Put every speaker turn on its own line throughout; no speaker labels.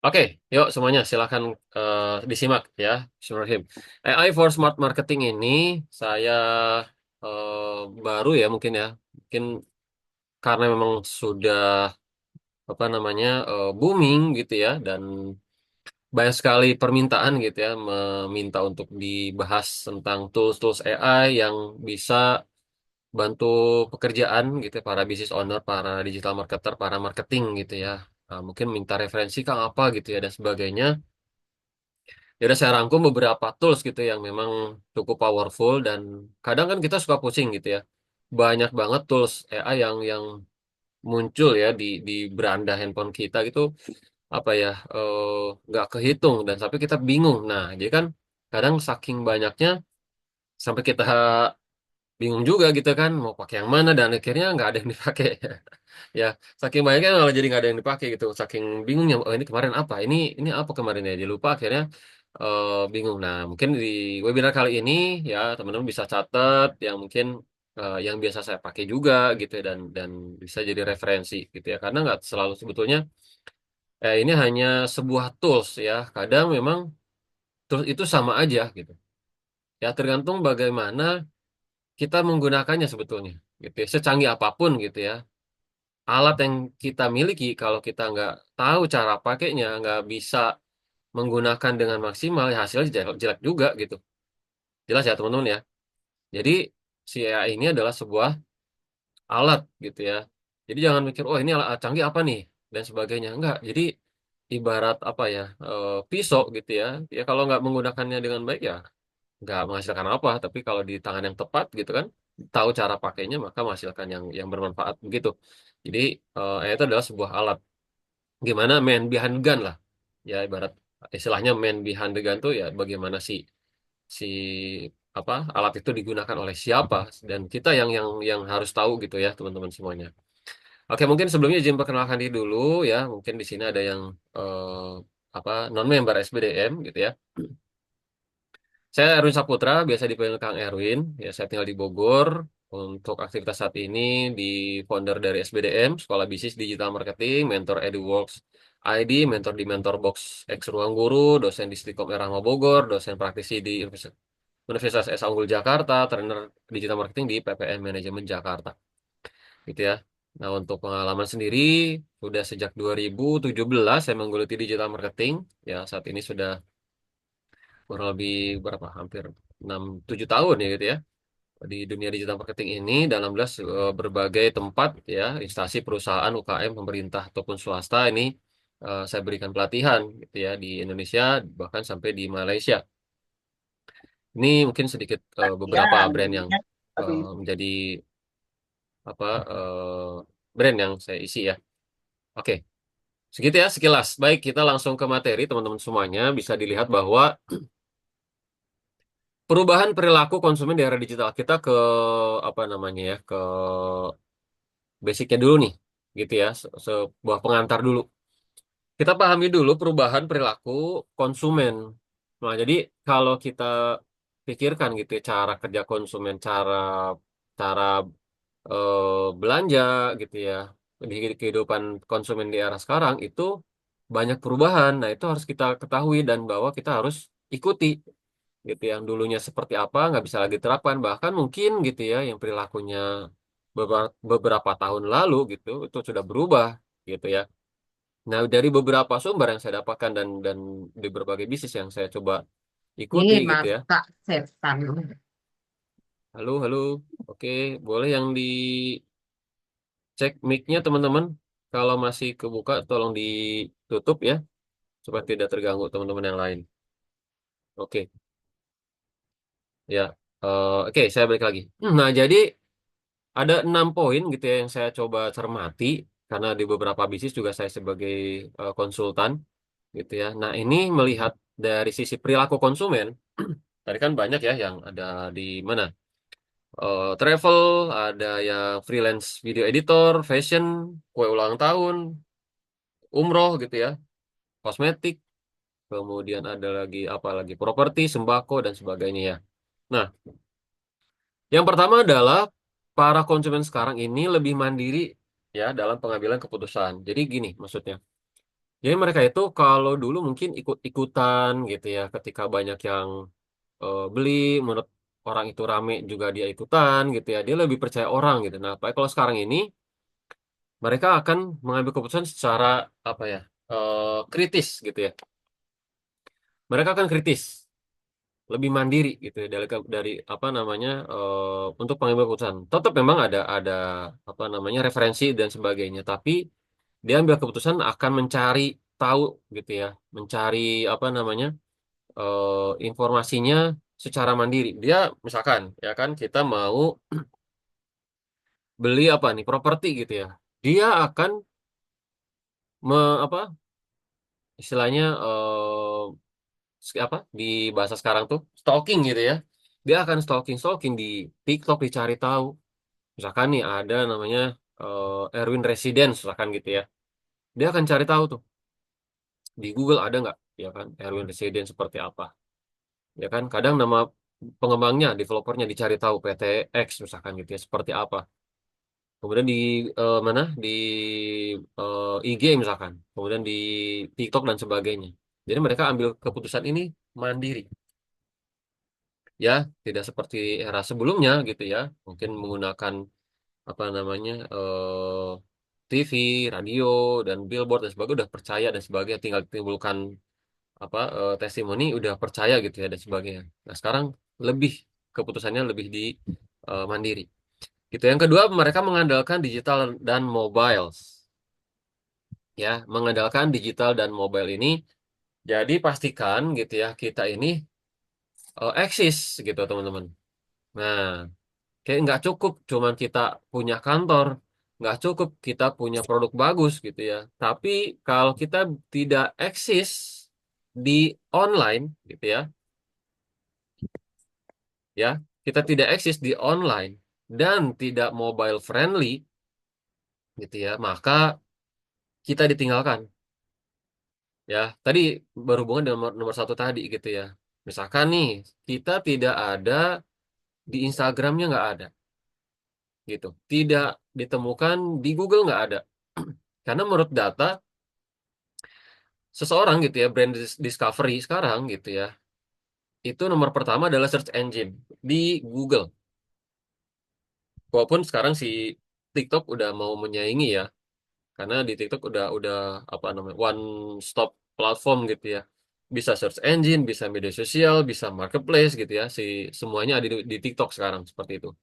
Oke, yuk semuanya silakan disimak ya. Bismillahirrahmanirrahim. AI for Smart Marketing ini saya baru ya mungkin ya. Mungkin karena memang sudah apa namanya booming gitu ya dan banyak sekali permintaan gitu ya meminta untuk dibahas tentang tools-tools AI yang bisa bantu pekerjaan gitu ya, para business owner, para digital marketer, para marketing gitu ya. Mungkin minta referensi Kang apa gitu ya dan sebagainya. Ya udah saya rangkum beberapa tools gitu yang memang cukup powerful dan kadang kan kita suka pusing gitu ya. Banyak banget tools AI yang muncul ya di beranda handphone kita gitu apa ya nggak kehitung dan sampai kita bingung. Nah, jadi kan kadang saking banyaknya sampai kita bingung juga gitu kan mau pakai yang mana dan akhirnya nggak ada yang dipakai. Ya, saking banyaknya malah jadi nggak ada yang dipakai gitu. Saking bingungnya, oh ini kemarin apa? Ini apa kemarin ya? Jadi lupa akhirnya bingung. Nah, mungkin di webinar kali ini ya teman-teman bisa catat yang mungkin yang biasa saya pakai juga gitu ya dan bisa jadi referensi gitu ya. Karena nggak selalu sebetulnya ini hanya sebuah tools ya. Kadang memang tools itu sama aja gitu. Ya tergantung bagaimana kita menggunakannya sebetulnya gitu ya. Secanggih apapun gitu ya alat yang kita miliki kalau kita nggak tahu cara pakainya, nggak bisa menggunakan dengan maksimal, ya hasilnya jelek, jelek juga gitu. Jelas ya teman-teman ya. Jadi si AI ini adalah sebuah alat gitu ya. Jadi jangan mikir, oh ini alat canggih apa nih dan sebagainya. Enggak. Jadi ibarat apa ya pisau gitu ya. Ya kalau nggak menggunakannya dengan baik ya nggak menghasilkan apa. Tapi kalau di tangan yang tepat gitu kan, tahu cara pakainya maka menghasilkan yang bermanfaat begitu. Jadi AI itu adalah sebuah alat. Gimana man behind the gun lah ya ibarat istilahnya man behind the gun tuh ya bagaimana si apa alat itu digunakan oleh siapa dan kita yang harus tahu gitu ya teman-teman semuanya. Oke mungkin sebelumnya izin perkenalkan diri dulu ya mungkin di sini ada yang apa non member SBDM gitu ya. Saya Erwin Saputra, biasa dipanggil Kang Erwin. Ya, saya tinggal di Bogor. Untuk aktivitas saat ini di founder dari SBDM, Sekolah Bisnis Digital Marketing, mentor EduWorks ID, mentor di Mentorbox X Ruang Guru, dosen di Stikom Erama Bogor, dosen praktisi di Universitas S. Unggul Jakarta, trainer digital marketing di PPN Manajemen Jakarta. Gitu ya. Nah, untuk pengalaman sendiri, sudah sejak 2017 saya menggeluti digital marketing. Ya, saat ini sudah kurang lebih berapa? Hampir 6 7 tahun ya gitu ya di dunia digital marketing ini dalam belas berbagai tempat ya instansi perusahaan UKM pemerintah ataupun swasta ini saya berikan pelatihan gitu ya di Indonesia bahkan sampai di Malaysia. Ini mungkin sedikit
Ya,
beberapa brand yang
alhamdulillah. Aduh.
menjadi apa brand yang saya isi ya. Oke, segitu ya sekilas. Baik, kita langsung ke materi teman-teman semuanya bisa dilihat bahwa perubahan perilaku konsumen di era digital kita ke apa namanya ya ke basicnya dulu nih gitu ya sebuah pengantar dulu kita pahami dulu perubahan perilaku konsumen. Nah jadi kalau kita pikirkan gitu ya, cara kerja konsumen cara cara belanja gitu ya di kehidupan konsumen di era sekarang itu banyak perubahan. Nah itu harus kita ketahui dan bahwa kita harus ikuti gitu yang dulunya seperti apa nggak bisa lagi terapkan bahkan mungkin gitu ya yang perilakunya beberapa tahun lalu gitu itu sudah berubah gitu ya. Nah dari beberapa sumber yang saya dapatkan dan di berbagai bisnis yang saya coba ikuti
Ih,
gitu ya.
masa setan.
Halo halo, oke boleh yang dicek mic-nya teman-teman kalau masih kebuka tolong ditutup ya supaya tidak terganggu teman-teman yang lain. Oke ya. Oke saya balik lagi. Nah jadi ada 6 poin gitu ya yang saya coba cermati karena di beberapa bisnis juga saya sebagai konsultan gitu ya. Nah, ini melihat dari sisi perilaku konsumen, tadi kan banyak ya yang ada di mana? Travel, ada yang freelance video editor, fashion, kue ulang tahun, umroh gitu ya, kosmetik, kemudian ada lagi apa lagi? Properti, sembako dan sebagainya ya. Nah, yang pertama adalah para konsumen sekarang ini lebih mandiri ya dalam pengambilan keputusan. Jadi gini maksudnya. Jadi mereka itu kalau dulu mungkin ikut-ikutan gitu ya, ketika banyak yang beli, menurut orang itu rame juga dia ikutan gitu ya, dia lebih percaya orang gitu. Nah, apalagi kalau sekarang ini mereka akan mengambil keputusan secara apa ya, kritis gitu ya. Mereka akan kritis, lebih mandiri gitu ya dari apa namanya, untuk pengambil keputusan. Tetap memang ada apa namanya referensi dan sebagainya, tapi dia ambil keputusan akan mencari tahu gitu ya, mencari apa namanya, informasinya secara mandiri. Dia misalkan ya kan kita mau beli apa nih properti gitu ya, dia akan apa istilahnya, apa di bahasa sekarang tuh stalking gitu ya. Dia akan stalking stalking di TikTok dicari tahu. Misalkan nih ada namanya Erwin Residence misalkan gitu ya. Dia akan cari tahu tuh di Google ada nggak ya kan Erwin Residence seperti apa. Ya kan kadang nama pengembangnya, developernya dicari tahu PT X misalkan gitu ya seperti apa. Kemudian di mana di IG misalkan, kemudian di TikTok dan sebagainya. Jadi mereka ambil keputusan ini mandiri, ya tidak seperti era sebelumnya gitu ya. Mungkin menggunakan apa namanya, TV, radio dan billboard dan sebagainya udah percaya dan sebagainya, tinggal timbulkan apa, testimoni udah percaya gitu ya dan sebagainya. Nah sekarang lebih keputusannya lebih di mandiri. Gitu. Yang kedua, mereka mengandalkan digital dan mobile. Ya, mengandalkan digital dan mobile ini. Jadi pastikan gitu ya, kita ini eksis gitu teman-teman. Nah, kayak nggak cukup cuman kita punya kantor, nggak cukup kita punya produk bagus gitu ya. Tapi kalau kita tidak eksis di online gitu ya, kita tidak eksis di online dan tidak mobile friendly gitu ya, maka kita ditinggalkan. Ya, tadi berhubungan dengan nomor satu tadi gitu ya. Misalkan nih, kita tidak ada di Instagramnya nggak ada gitu. Tidak ditemukan di Google nggak ada. Karena menurut data seseorang gitu ya, brand discovery sekarang gitu ya, itu nomor pertama adalah search engine di Google. Walaupun sekarang si TikTok udah mau menyaingi ya, karena di TikTok udah apa namanya one stop platform gitu ya, bisa search engine, bisa media sosial, bisa marketplace gitu ya, semuanya ada di TikTok sekarang seperti itu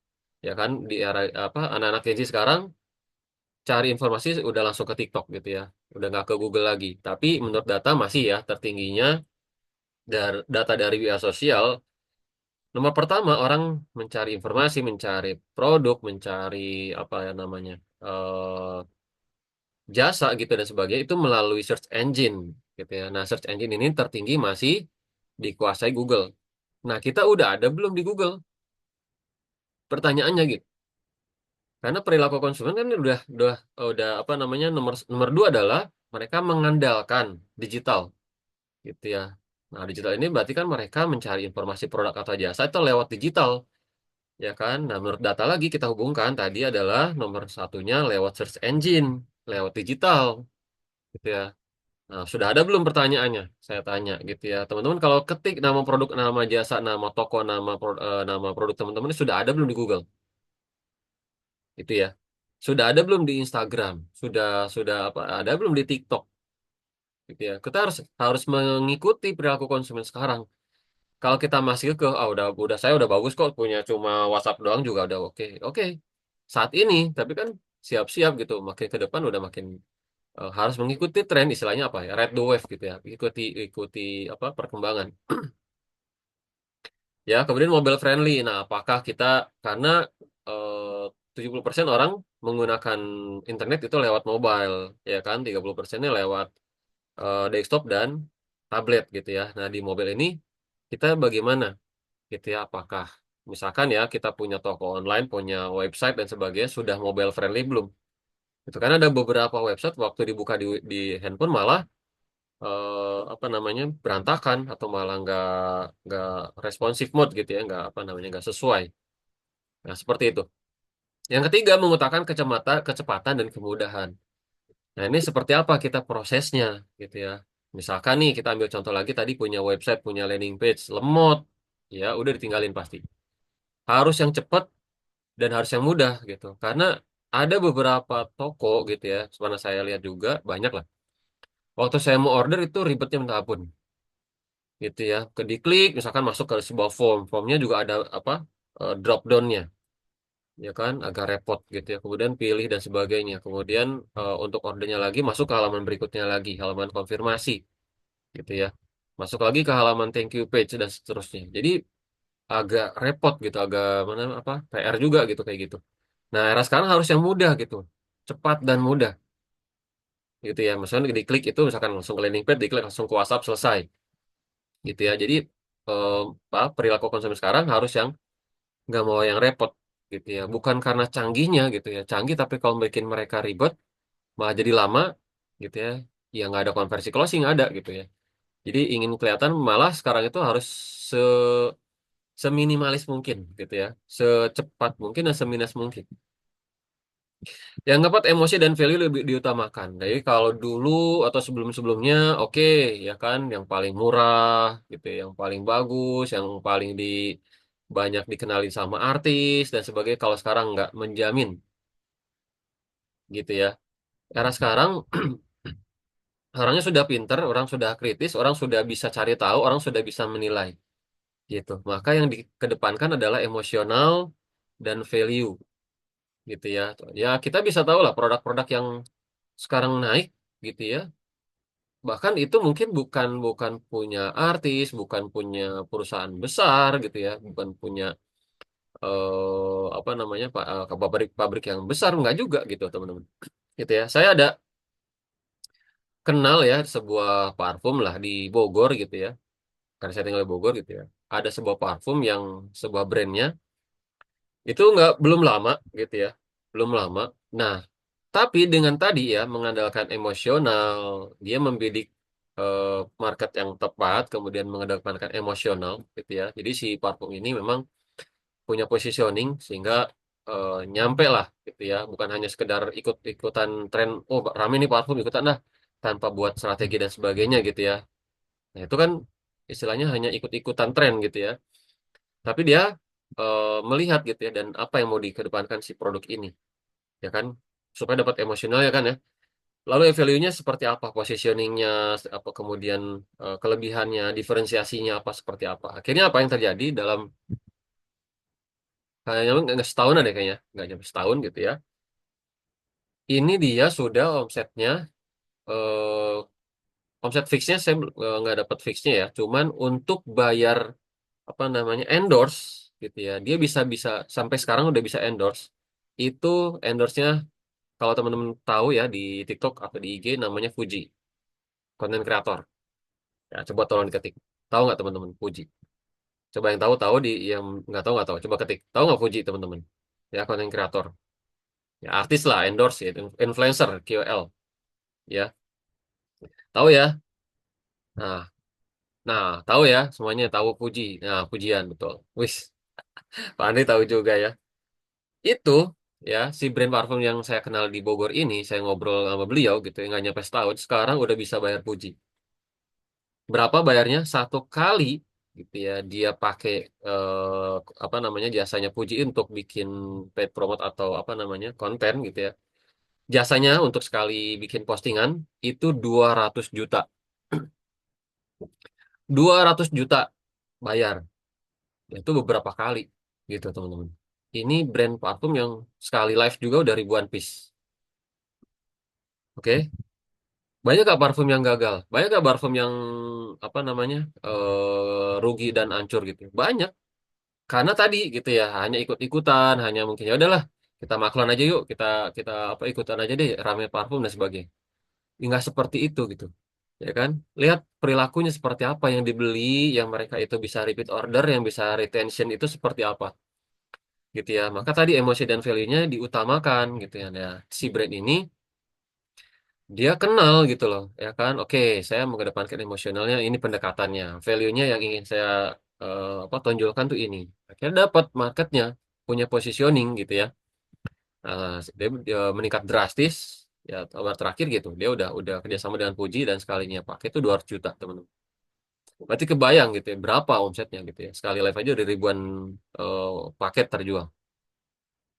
ya kan. Di era apa anak-anak Gen Z sekarang cari informasi udah langsung ke TikTok gitu ya, udah nggak ke Google lagi. Tapi menurut data masih ya tertingginya dari data dari media sosial, nomor pertama orang mencari informasi, mencari produk, mencari apa ya namanya, jasa gitu dan sebagainya itu melalui search engine gitu ya. Nah, search engine ini tertinggi masih dikuasai Google. Nah, kita udah ada belum di Google? Pertanyaannya gitu. Karena perilaku konsumen kan udah apa namanya, nomor nomor dua adalah mereka mengandalkan digital gitu ya. Nah, digital ini berarti kan mereka mencari informasi produk atau jasa itu lewat digital ya kan. Nah, menurut data lagi kita hubungkan tadi adalah nomor satunya lewat search engine, lewat digital gitu ya. Nah, sudah ada belum pertanyaannya? Saya tanya gitu ya. Teman-teman kalau ketik nama produk, nama jasa, nama toko, nama produk teman-teman ini sudah ada belum di Google? Itu ya. Sudah ada belum di Instagram? Sudah apa? Ada belum di TikTok? Gitu ya. Kita harus harus mengikuti perilaku konsumen sekarang. Kalau kita masih udah saya udah bagus kok punya cuma WhatsApp doang juga udah oke. Oke. Saat ini, tapi kan siap-siap gitu. Makin ke depan udah makin harus mengikuti tren istilahnya apa ya, ride the wave gitu ya, ikuti ikuti apa perkembangan ya. Kemudian mobile friendly, nah apakah kita karena 70% orang menggunakan internet itu lewat mobile ya kan, 30%-nya lewat desktop dan tablet gitu ya. Nah di mobile ini kita bagaimana gitu ya, apakah misalkan ya kita punya toko online, punya website dan sebagainya, sudah mobile friendly belum? Itu karena ada beberapa website waktu dibuka di handphone malah apa namanya berantakan atau malah nggak responsif mode gitu ya, nggak apa namanya nggak sesuai. Nah seperti itu. Yang ketiga mengutamakan kecepatan dan kemudahan. Nah, ini seperti apa kita prosesnya gitu ya. Misalkan nih kita ambil contoh lagi tadi punya website, punya landing page, lemot, ya udah ditinggalin pasti. Harus yang cepat dan harus yang mudah gitu. Karena ada beberapa toko gitu ya, mana saya lihat juga banyak lah. Waktu saya mau order itu ribetnya minta ampun gitu ya. Ke diklik, misalkan masuk ke sebuah form, formnya juga ada apa drop downnya, ya kan, agak repot gitu ya. Kemudian pilih dan sebagainya. Kemudian untuk ordernya lagi masuk ke halaman berikutnya lagi, halaman konfirmasi gitu ya. Masuk lagi ke halaman thank you page dan seterusnya. Jadi agak repot gitu, agak mana apa PR juga gitu kayak gitu. Nah, era sekarang harus yang mudah gitu, cepat dan mudah gitu ya. Misalnya diklik itu misalkan langsung ke landing page, diklik langsung ke WhatsApp selesai gitu ya. Jadi eh, perilaku konsumen sekarang harus yang nggak mau yang repot gitu ya. Bukan karena canggihnya gitu ya, canggih tapi kalau bikin mereka ribet malah jadi lama gitu ya. Ya nggak ada konversi closing ada gitu ya. Jadi ingin kelihatan malah sekarang itu harus se seminimalis mungkin gitu ya, secepat mungkin dan seminis mungkin. Yang dapat emosi dan value lebih diutamakan. Jadi kalau dulu atau sebelum-sebelumnya, oke ya kan, yang paling murah gitu, ya, yang paling bagus, yang paling banyak dikenalin sama artis dan sebagainya. Kalau sekarang nggak menjamin gitu ya. Karena sekarang orangnya sudah pinter, orang sudah kritis, orang sudah bisa cari tahu, orang sudah bisa menilai gitu. Maka yang dikedepankan adalah emosional dan value gitu ya. Ya kita bisa tahu lah produk-produk yang sekarang naik gitu ya. Bahkan itu mungkin bukan bukan punya artis, bukan punya perusahaan besar gitu ya, bukan punya apa namanya pabrik-pabrik yang besar nggak juga gitu teman-teman. Gitu ya. Saya ada kenal ya sebuah parfum lah di Bogor gitu ya. Karena saya tinggal di Bogor gitu ya. Ada sebuah parfum yang sebuah brandnya itu nggak belum lama gitu ya, belum lama. Nah, tapi dengan tadi ya mengandalkan emosional, dia membidik eh, market yang tepat, kemudian mengedepankan emosional gitu ya. Jadi si parfum ini memang punya positioning sehingga nyampe lah gitu ya, bukan hanya sekedar ikut-ikutan tren. Oh, rame nih parfum ikutan dah tanpa buat strategi dan sebagainya gitu ya. Nah, itu kan istilahnya hanya ikut-ikutan tren gitu ya. Tapi dia melihat gitu ya dan apa yang mau dikedepankan si produk ini, ya kan? Supaya dapat emosional ya kan ya. Lalu value-nya seperti apa, positioningnya, apa kemudian kelebihannya, diferensiasinya apa seperti apa. Akhirnya apa yang terjadi dalam kayaknya nggak setahun ada kayaknya, nggak nyampe setahun gitu ya. Ini dia sudah omsetnya, eh, omset fixnya saya nggak dapat fixnya ya. Cuman untuk bayar apa namanya endorse gitu ya, dia bisa bisa sampai sekarang udah bisa endorse. Itu endorse-nya kalau teman-teman tahu ya di TikTok atau di IG namanya Fuji, konten kreator. Ya, coba tolong diketik. Tahu nggak teman-teman Fuji? Coba yang tahu tahu yang nggak tahu. Coba ketik. Tahu nggak Fuji teman-teman? Ya konten kreator. Ya artis lah, endorse ya, influencer, KOL. Ya, tahu ya. Nah, nah tahu ya semuanya tahu Fuji. Nah, Fujian betul. Wis, Pak Andri tahu juga ya. Itu ya si brand parfum yang saya kenal di Bogor ini, saya ngobrol sama beliau gitu ya, nggak nyampe setahun. Sekarang udah bisa bayar Fuji. Berapa bayarnya? Satu kali gitu ya dia pakai apa namanya jasanya Puji untuk bikin paid promote atau apa namanya konten gitu ya. Jasanya untuk sekali bikin postingan itu 200 juta. 200 juta bayar. Itu beberapa kali gitu teman-teman. Ini brand parfum yang sekali live juga udah ribuan piece. Oke. Banyak gak parfum yang gagal? Banyak gak parfum yang apa namanya rugi dan hancur gitu? Banyak. Karena tadi gitu ya hanya ikut-ikutan, hanya mungkin ya udahlah kita maklon aja yuk, kita kita apa ikutan aja deh rame parfum dan sebagainya. Nggak seperti itu gitu, ya kan? Lihat perilakunya seperti apa yang dibeli, yang mereka itu bisa repeat order, yang bisa retention itu seperti apa, gitu ya. Maka tadi emosi dan value-nya diutamakan gitu ya. Nah, si brand ini dia kenal gitu loh, ya kan? Oke, saya mengedepankan emosionalnya, ini pendekatannya, value-nya yang ingin saya apa tonjolkan tuh ini. Akhirnya dapat marketnya, punya positioning gitu ya. Dia meningkat drastis Ya kabar terakhir gitu, dia udah kerjasama dengan Fuji dan sekalinya pakai itu 200 juta teman-teman. Berarti kebayang gitu ya berapa omsetnya gitu ya. Sekali live aja udah ribuan eh, paket terjual.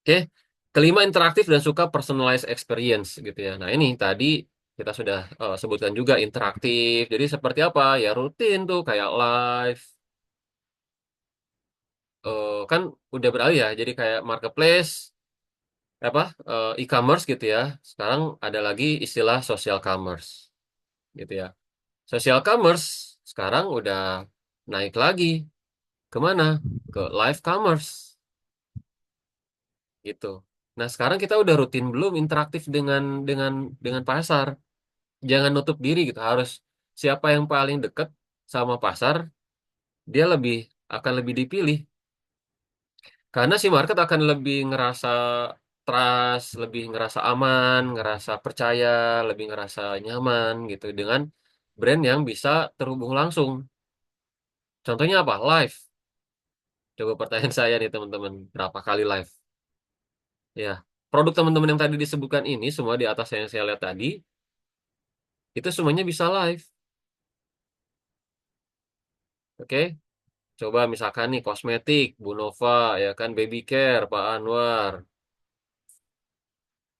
Oke. Kelima, interaktif dan suka personalized experience gitu ya. Nah, ini tadi kita sudah sebutkan juga interaktif. Jadi seperti apa? Ya rutin tuh kayak live. Kan udah beralih ya. Jadi kayak marketplace, apa e-commerce gitu ya. Sekarang ada lagi istilah social commerce gitu ya. Social commerce sekarang udah naik lagi. Kemana? Ke live commerce gitu. Nah, sekarang kita udah rutin belum interaktif dengan pasar. Jangan nutup diri gitu. Harus siapa yang paling dekat sama pasar, dia akan lebih dipilih. Karena si market akan lebih ngerasa trust, lebih ngerasa aman, ngerasa percaya, lebih ngerasa nyaman gitu dengan brand yang bisa terhubung langsung. Contohnya apa? Live. Coba pertanyaan saya nih teman-teman, berapa kali live? Ya, produk teman-teman yang tadi disebutkan ini semua di atas yang saya lihat tadi, itu semuanya bisa live. Oke? Coba misalkan nih kosmetik, Bu Nova, ya kan, baby care, Pak Anwar,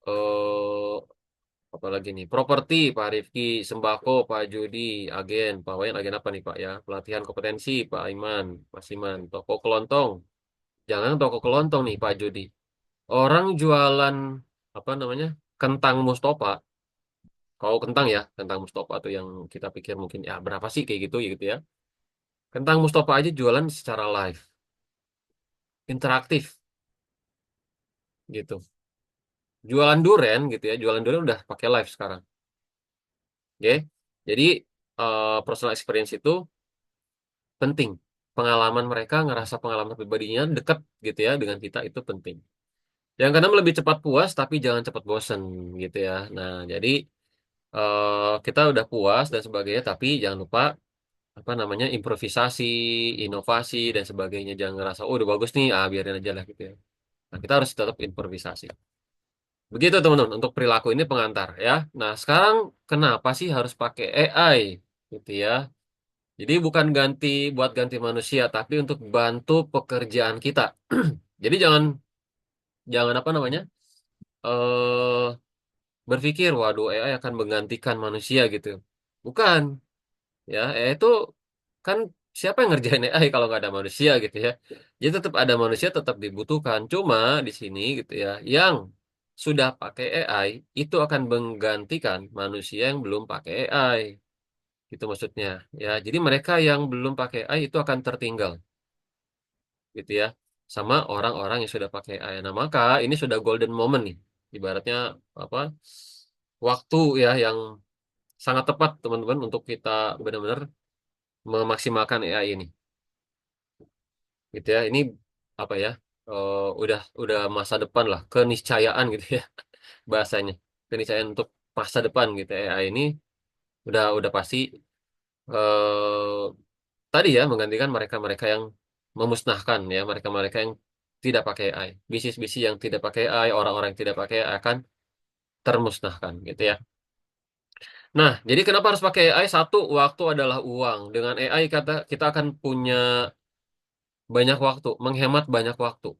eh apalagi nih, properti, Pak Rifki, sembako, Pak Judi, agen, Pak Wayan, agen apa nih Pak ya, pelatihan kompetensi, Pak Iman, Mas Iman, toko kelontong, jangan toko kelontong nih Pak Judi, orang jualan apa namanya, kentang Mustopa, kalau kentang ya, kentang Mustopa tuh yang kita pikir mungkin ya berapa sih kayak gitu ya, kentang Mustopa aja jualan secara live, interaktif gitu. Jualan duren gitu ya, jualan duren udah pakai live sekarang. Oke. Jadi personal experience itu penting. Pengalaman mereka ngerasa pengalaman pribadinya dekat gitu ya dengan kita itu penting. Yang keenam, lebih cepat puas tapi jangan cepat bosen gitu ya. Nah, jadi kita udah puas dan sebagainya tapi jangan lupa apa namanya improvisasi, inovasi dan sebagainya. Jangan ngerasa oh udah bagus nih, biarin aja lah gitu ya. Nah, kita harus tetap improvisasi. Begitu teman-teman untuk perilaku ini pengantar ya. Nah, sekarang kenapa sih harus pakai AI gitu ya? Jadi bukan buat ganti manusia, tapi untuk bantu pekerjaan kita. Jadi jangan jangan apa namanya? eh berpikir waduh AI akan menggantikan manusia gitu. Bukan, ya. AI itu kan siapa yang ngerjain AI kalau nggak ada manusia gitu ya. Jadi tetap ada manusia tetap dibutuhkan. Cuma di sini gitu ya, yang sudah pakai AI itu akan menggantikan manusia yang belum pakai AI. Gitu maksudnya. Ya, jadi mereka yang belum pakai AI itu akan tertinggal gitu ya sama orang-orang yang sudah pakai AI. Nah, maka ini sudah golden moment nih. Ibaratnya apa? Waktu ya yang sangat tepat teman-teman untuk kita benar-benar memaksimalkan AI ini. Gitu ya. Ini apa ya? Udah masa depan lah, keniscayaan gitu ya bahasanya. Keniscayaan untuk masa depan gitu AI ini udah pasti eh tadi ya menggantikan mereka-mereka yang memusnahkan ya mereka-mereka yang tidak pakai AI. Bisnis-bisnis yang tidak pakai AI, orang-orang yang tidak pakai AI akan termusnahkan gitu ya. Nah, jadi kenapa harus pakai AI? Satu, waktu adalah uang. Dengan AI kita akan punya banyak waktu, menghemat banyak waktu.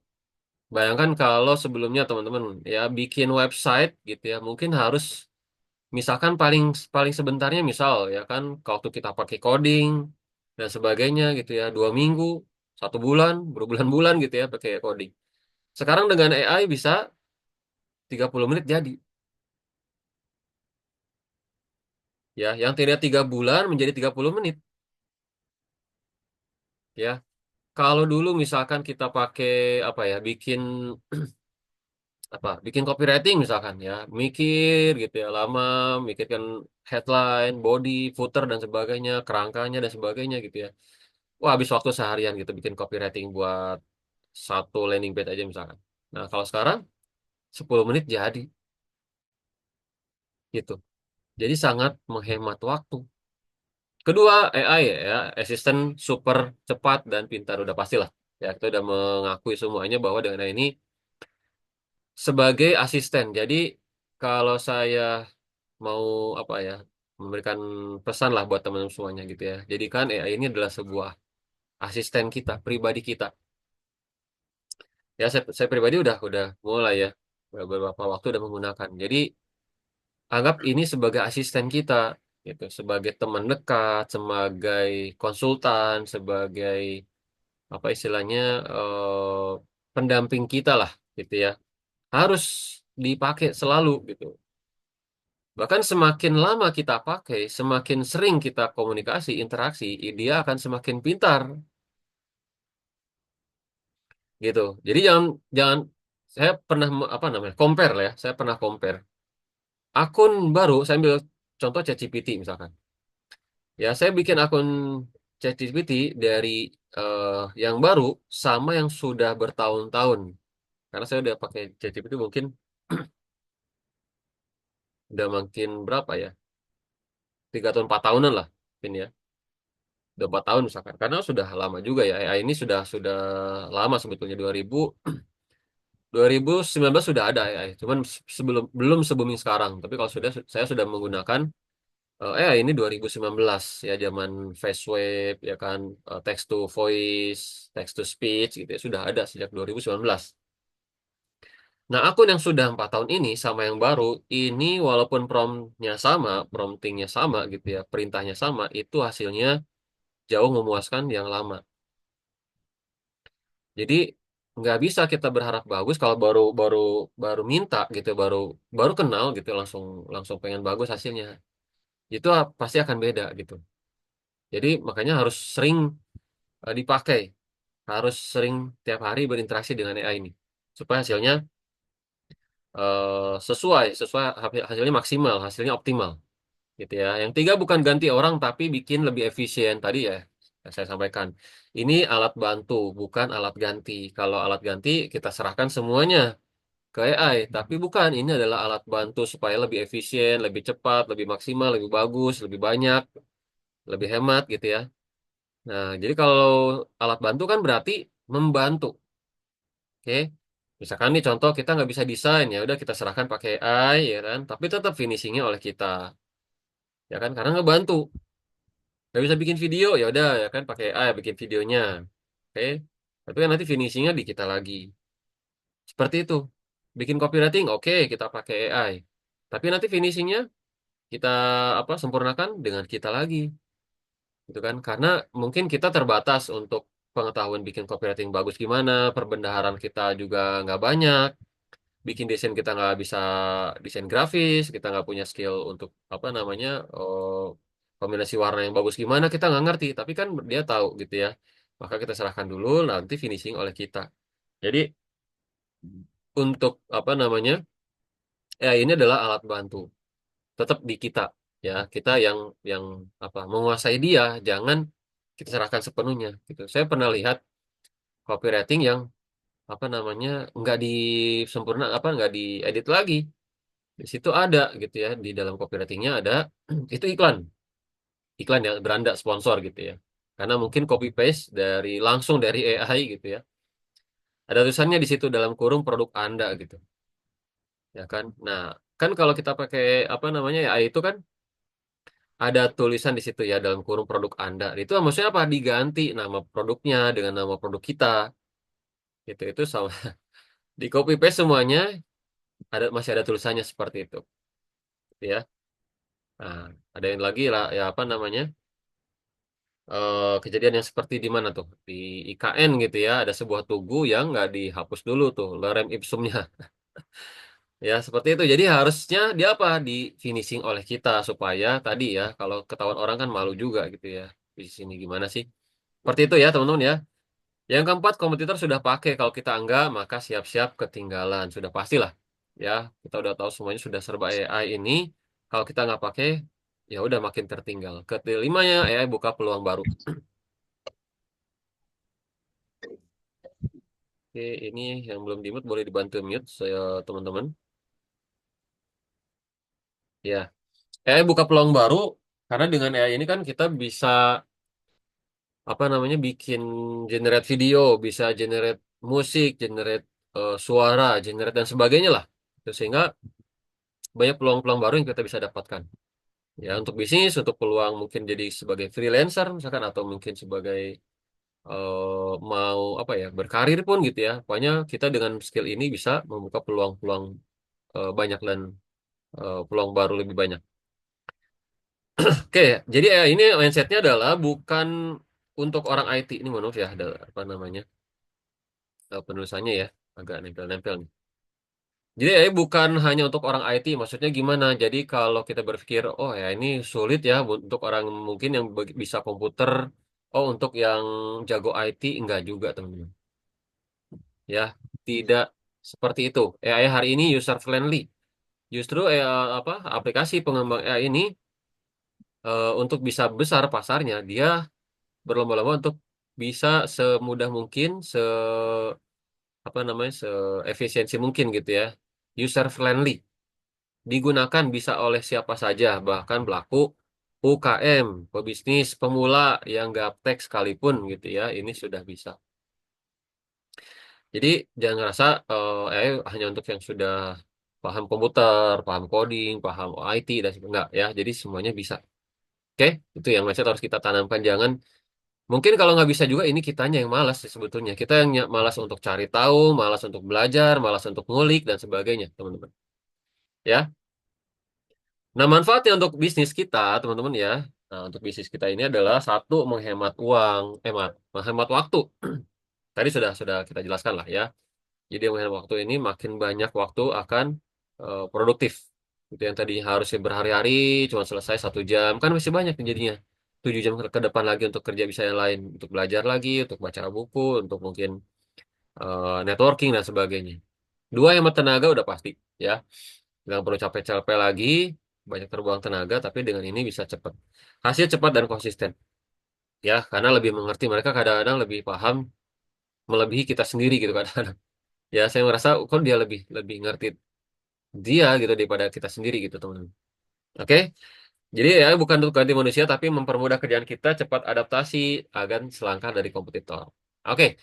Bayangkan kalau sebelumnya teman-teman ya bikin website gitu ya, mungkin harus misalkan paling paling sebentarnya misal ya kan waktu kita pakai coding dan sebagainya gitu ya 2 minggu 1 bulan berbulan-bulan gitu ya pakai coding. Sekarang dengan AI bisa 30 menit jadi ya yang tidak 3 bulan menjadi 30 menit ya. Kalau dulu misalkan kita pakai apa ya bikin copywriting misalkan ya mikir gitu ya lama mikirkan headline, body, footer dan sebagainya, kerangkanya dan sebagainya gitu ya. Wah, habis waktu seharian gitu bikin copywriting buat satu landing page aja misalkan. Nah, kalau sekarang 10 menit jadi gitu. Jadi sangat menghemat waktu. Kedua, AI ya, asisten super cepat dan pintar udah pastilah. Ya, kita udah mengakui semuanya bahwa dengan AI ini sebagai asisten. Jadi kalau saya mau apa ya, memberikan pesan lah buat teman-teman semuanya gitu ya. Jadikan AI ini adalah sebuah asisten kita, pribadi kita. Ya saya pribadi udah mulai ya beberapa waktu udah menggunakan. Jadi anggap ini sebagai asisten kita, gitu, sebagai teman dekat, sebagai konsultan, sebagai apa istilahnya eh, pendamping kita lah, gitu ya. Harus dipakai selalu gitu. Bahkan semakin lama kita pakai, semakin sering kita komunikasi, interaksi, dia akan semakin pintar, gitu. Jadi jangan jangan saya pernah apa namanya compare lah ya, saya pernah compare akun baru, saya ambil contoh ChatGPT misalkan. Ya, saya bikin akun ChatGPT dari eh, yang baru sama yang sudah bertahun-tahun. Karena saya udah pakai ChatGPT mungkin udah makin berapa ya? 3 atau 4 tahunan lah, mungkin ya. Udah 4 tahun misalkan. Karena sudah lama juga ya. AI ini sudah lama sebetulnya 2019 sudah ada AI. Cuman belum se-booming sekarang. Tapi kalau sudah saya sudah menggunakan AI ini 2019 ya, zaman face wave ya kan, text to voice, text to speech gitu ya, sudah ada sejak 2019. Nah, akun yang sudah 4 tahun ini sama yang baru ini, walaupun promptnya sama, promptingnya sama gitu ya, perintahnya sama, itu hasilnya jauh memuaskan yang lama. Jadi nggak bisa kita berharap bagus kalau baru baru baru minta gitu, baru baru kenal gitu, langsung langsung pengen bagus hasilnya. Itu pasti akan beda gitu. Jadi makanya harus sering dipakai, harus sering tiap hari berinteraksi dengan AI ini supaya hasilnya sesuai sesuai hasilnya maksimal, hasilnya optimal gitu ya. Yang tiga bukan ganti orang tapi bikin lebih efisien tadi ya, yang saya sampaikan. Ini alat bantu, bukan alat ganti. Kalau alat ganti kita serahkan semuanya ke AI, tapi bukan. Ini adalah alat bantu supaya lebih efisien, lebih cepat, lebih maksimal, lebih bagus, lebih banyak, lebih hemat gitu ya. Nah, jadi kalau alat bantu kan berarti membantu. Oke, misalkan nih contoh kita nggak bisa desain, ya udah kita serahkan pakai AI ya kan, tapi tetap finishingnya oleh kita, ya kan, karena ngebantu. Nggak bisa bikin video, ya udah ya kan pakai AI bikin videonya, oke. Tapi kan nanti finishingnya di kita lagi. Seperti itu. Bikin copywriting, oke kita pakai AI. Tapi nanti finishingnya kita apa sempurnakan dengan kita lagi, gitu kan? Karena mungkin kita terbatas untuk pengetahuan bikin copywriting bagus gimana, perbendaharaan kita juga nggak banyak. Bikin desain kita nggak bisa desain grafis, kita nggak punya skill untuk apa namanya kombinasi warna yang bagus gimana, kita nggak ngerti, tapi kan dia tahu gitu ya, maka kita serahkan dulu nanti finishing oleh kita. Jadi untuk apa namanya ya, ini adalah alat bantu, tetap di kita ya, kita yang apa menguasai dia, jangan kita serahkan sepenuhnya gitu. Saya pernah lihat copywriting yang apa namanya nggak disempurna apa nggak diedit lagi. Di situ ada gitu ya, di dalam copywritingnya ada itu iklan, iklan ya, beranda sponsor gitu ya. Karena mungkin copy paste dari langsung dari AI gitu ya. Ada tulisannya di situ dalam kurung produk Anda gitu, ya kan. Nah, kan kalau kita pakai apa namanya ya AI itu kan ada tulisan di situ ya dalam kurung produk Anda. Itu maksudnya apa? Diganti nama produknya dengan nama produk kita. Itu sama di copy paste semuanya ada, masih ada tulisannya seperti itu, gitu ya. Nah, ada yang lagi lah ya apa namanya? Kejadian yang seperti di mana tuh di IKN gitu ya, ada sebuah tugu yang nggak dihapus dulu tuh lorem ipsumnya. Ya seperti itu, jadi harusnya dia apa di finishing oleh kita supaya tadi ya, kalau ketahuan orang kan malu juga gitu ya, di sini gimana sih, seperti itu ya teman-teman ya. Yang keempat, kompetitor sudah pakai, kalau kita enggak maka siap-siap ketinggalan, sudah pastilah ya. Kita udah tahu semuanya sudah serba AI ini, kalau kita nggak pakai ya udah makin tertinggal. Kelimanya, AI buka peluang baru. Oke, ini yang belum di mute boleh dibantu mute saya teman-teman. Ya, AI buka peluang baru karena dengan AI ini kan kita bisa apa namanya bikin generate video, bisa generate musik, generate suara, generate dan sebagainya lah. Itu sehingga banyak peluang-peluang baru yang kita bisa dapatkan. Ya, untuk bisnis, untuk peluang mungkin jadi sebagai freelancer misalkan atau mungkin sebagai mau apa ya, berkarir pun gitu ya. Pokoknya kita dengan skill ini bisa membuka peluang-peluang banyak dan peluang baru lebih banyak. Oke, jadi ini mindsetnya adalah bukan untuk orang IT. Ini mohon maaf ya, ada apa namanya penulisannya ya, agak nempel-nempel nih. Jadi bukan hanya untuk orang IT, maksudnya gimana? Jadi kalau kita berpikir, oh ya ini sulit ya untuk orang mungkin yang bisa komputer, oh untuk yang jago IT enggak juga teman-teman. Ya, tidak seperti itu. AI hari ini user friendly. Justru apa aplikasi pengembang AI ini untuk bisa besar pasarnya, dia berlomba-lomba untuk bisa semudah mungkin, apa namanya, seefisiensi mungkin gitu ya, user friendly, digunakan bisa oleh siapa saja, bahkan pelaku UKM, pebisnis pemula yang gaptek sekalipun gitu ya, ini sudah bisa. Jadi jangan ngerasa hanya untuk yang sudah paham komputer, paham coding, paham IT dan sebagainya. Enggak ya. Jadi semuanya bisa. Oke, itu yang mindset harus kita tanamkan. Jangan mungkin kalau nggak bisa juga ini kitanya yang malas sih sebetulnya. Kita yang malas untuk cari tahu, malas untuk belajar, malas untuk ngulik dan sebagainya, teman-teman. Ya. Nah, manfaatnya untuk bisnis kita, teman-teman ya. Nah, untuk bisnis kita ini adalah satu menghemat uang, menghemat waktu. Tadi sudah kita jelaskan lah ya. Jadi yang menghemat waktu ini makin banyak waktu akan produktif. Itu yang tadinya harusnya berhari-hari cuma selesai 1 jam, kan masih banyak nih jadinya. 7 jam ke depan lagi untuk kerja bisa yang lain, untuk belajar lagi, untuk baca buku, untuk mungkin networking dan sebagainya. Dua, hemat tenaga udah pasti ya. Nggak perlu capek-capek lagi, banyak terbuang tenaga, tapi dengan ini bisa cepat. Hasil cepat dan konsisten. Ya, karena lebih mengerti mereka kadang-kadang lebih paham melebihi kita sendiri gitu kadang-kadang. Ya, saya merasa kok dia lebih lebih ngerti dia gitu daripada kita sendiri gitu teman-teman. Oke, jadi ya bukan untuk ganti manusia tapi mempermudah kerjaan kita cepat adaptasi agar selangkah dari kompetitor. Oke,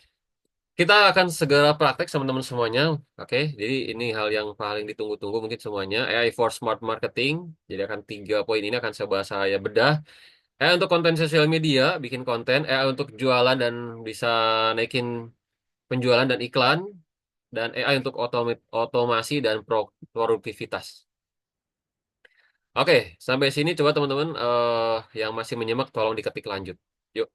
kita akan segera praktek sama teman semuanya. Oke, jadi ini hal yang paling ditunggu-tunggu mungkin semuanya. AI for Smart Marketing. Jadi akan 3 poin ini akan saya bedah. AI untuk konten sosial media, bikin konten. AI untuk jualan dan bisa naikin penjualan dan iklan. Dan AI untuk otomasi dan produktivitas. Oke, sampai sini coba teman-teman yang masih menyimak tolong diketik lanjut. Yuk,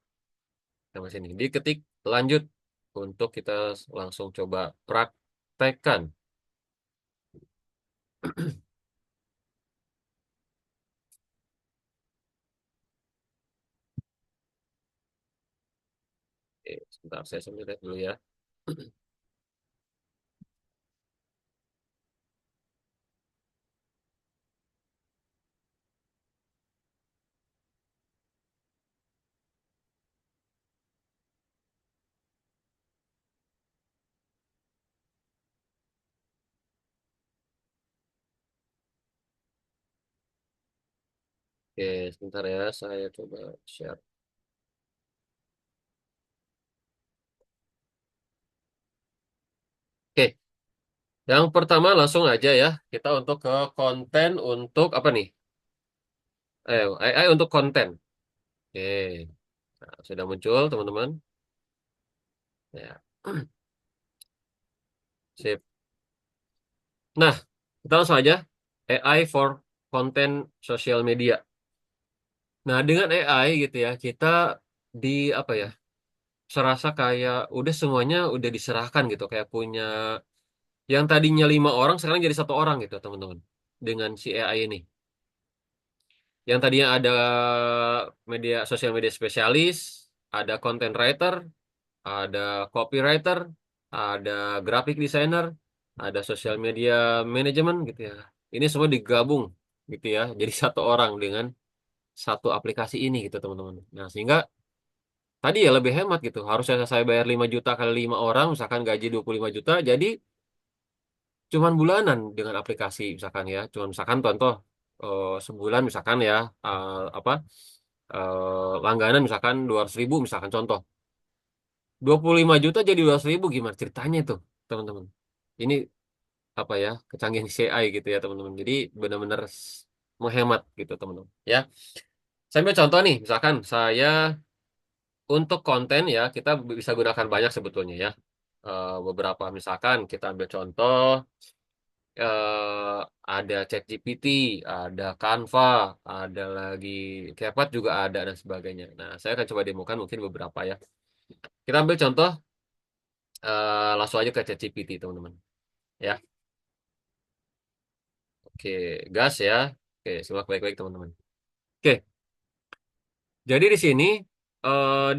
sampai sini. Diketik lanjut untuk kita langsung coba praktekkan. Oke, sebentar saya sambil lihat dulu ya. Oke, sebentar ya, saya coba share. Oke, yang pertama langsung aja ya, kita untuk ke konten untuk apa nih? AI untuk konten. Oke, nah, sudah muncul teman-teman. Ya, sip. Nah, kita langsung aja AI for content social media. Nah, dengan AI gitu ya, kita di apa ya, serasa kayak udah semuanya udah diserahkan gitu, kayak punya yang tadinya 5 orang sekarang jadi 1 orang gitu, teman-teman. Dengan si AI ini. Yang tadinya ada media sosial media spesialis, ada content writer, ada copywriter, ada graphic designer, ada social media manajemen gitu ya. Ini semua digabung gitu ya, jadi 1 orang dengan satu aplikasi ini gitu teman-teman. Nah, sehingga tadi ya lebih hemat gitu. Harusnya saya bayar 5 juta kali 5 orang, misalkan gaji 25 juta, jadi cuman bulanan dengan aplikasi misalkan ya. Cuman misalkan contoh sebulan misalkan ya apa langganan misalkan 200 ribu misalkan contoh. 25 juta jadi 200 ribu gimana ceritanya itu teman-teman. Ini apa ya kecanggihan CI gitu ya teman-teman. Jadi benar-benar menghemat gitu teman-teman. Ya, saya ambil contoh nih, misalkan saya untuk konten ya kita bisa gunakan banyak sebetulnya ya. Beberapa misalkan kita ambil contoh ada ChatGPT, ada Canva, ada lagi CapCut juga ada dan sebagainya. Nah, saya akan coba demokan mungkin beberapa ya. Kita ambil contoh langsung aja ke ChatGPT teman-teman. Ya, oke, gas ya. Oke, simak baik-baik teman-teman. Oke, jadi di sini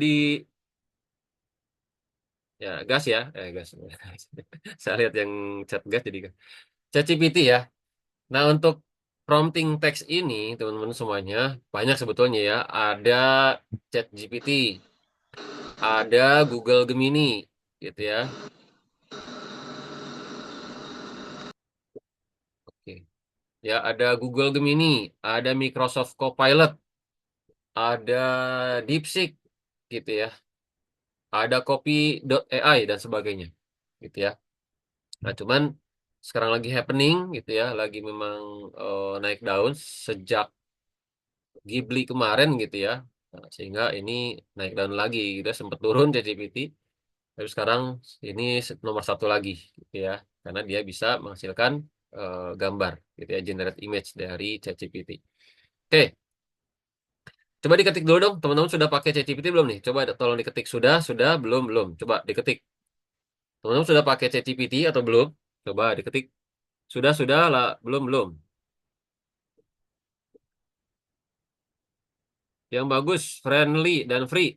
di ya gas ya, gas. Saya lihat yang chat gas jadi gas. ChatGPT ya. Nah, untuk prompting teks ini teman-teman semuanya banyak sebetulnya ya. Ada ChatGPT, ada Google Gemini gitu ya. Oke. Ya, ada Google Gemini, ada Microsoft Copilot, ada DeepSeek gitu ya. Ada Copy.ai dan sebagainya gitu ya. Nah, cuman sekarang lagi happening gitu ya, lagi memang naik daun sejak Ghibli kemarin gitu ya. Nah, sehingga ini naik daun lagi gitu ya, sempat turun ChatGPT, tapi sekarang ini nomor satu lagi gitu ya, karena dia bisa menghasilkan gambar gitu ya, generate image dari ChatGPT. Oke, coba diketik dulu dong, teman-teman sudah pakai ChatGPT belum nih? Coba tolong diketik sudah, belum, belum. Coba diketik. Teman-teman sudah pakai ChatGPT atau belum? Coba diketik. Sudah lah, belum, belum. Yang bagus, friendly dan free.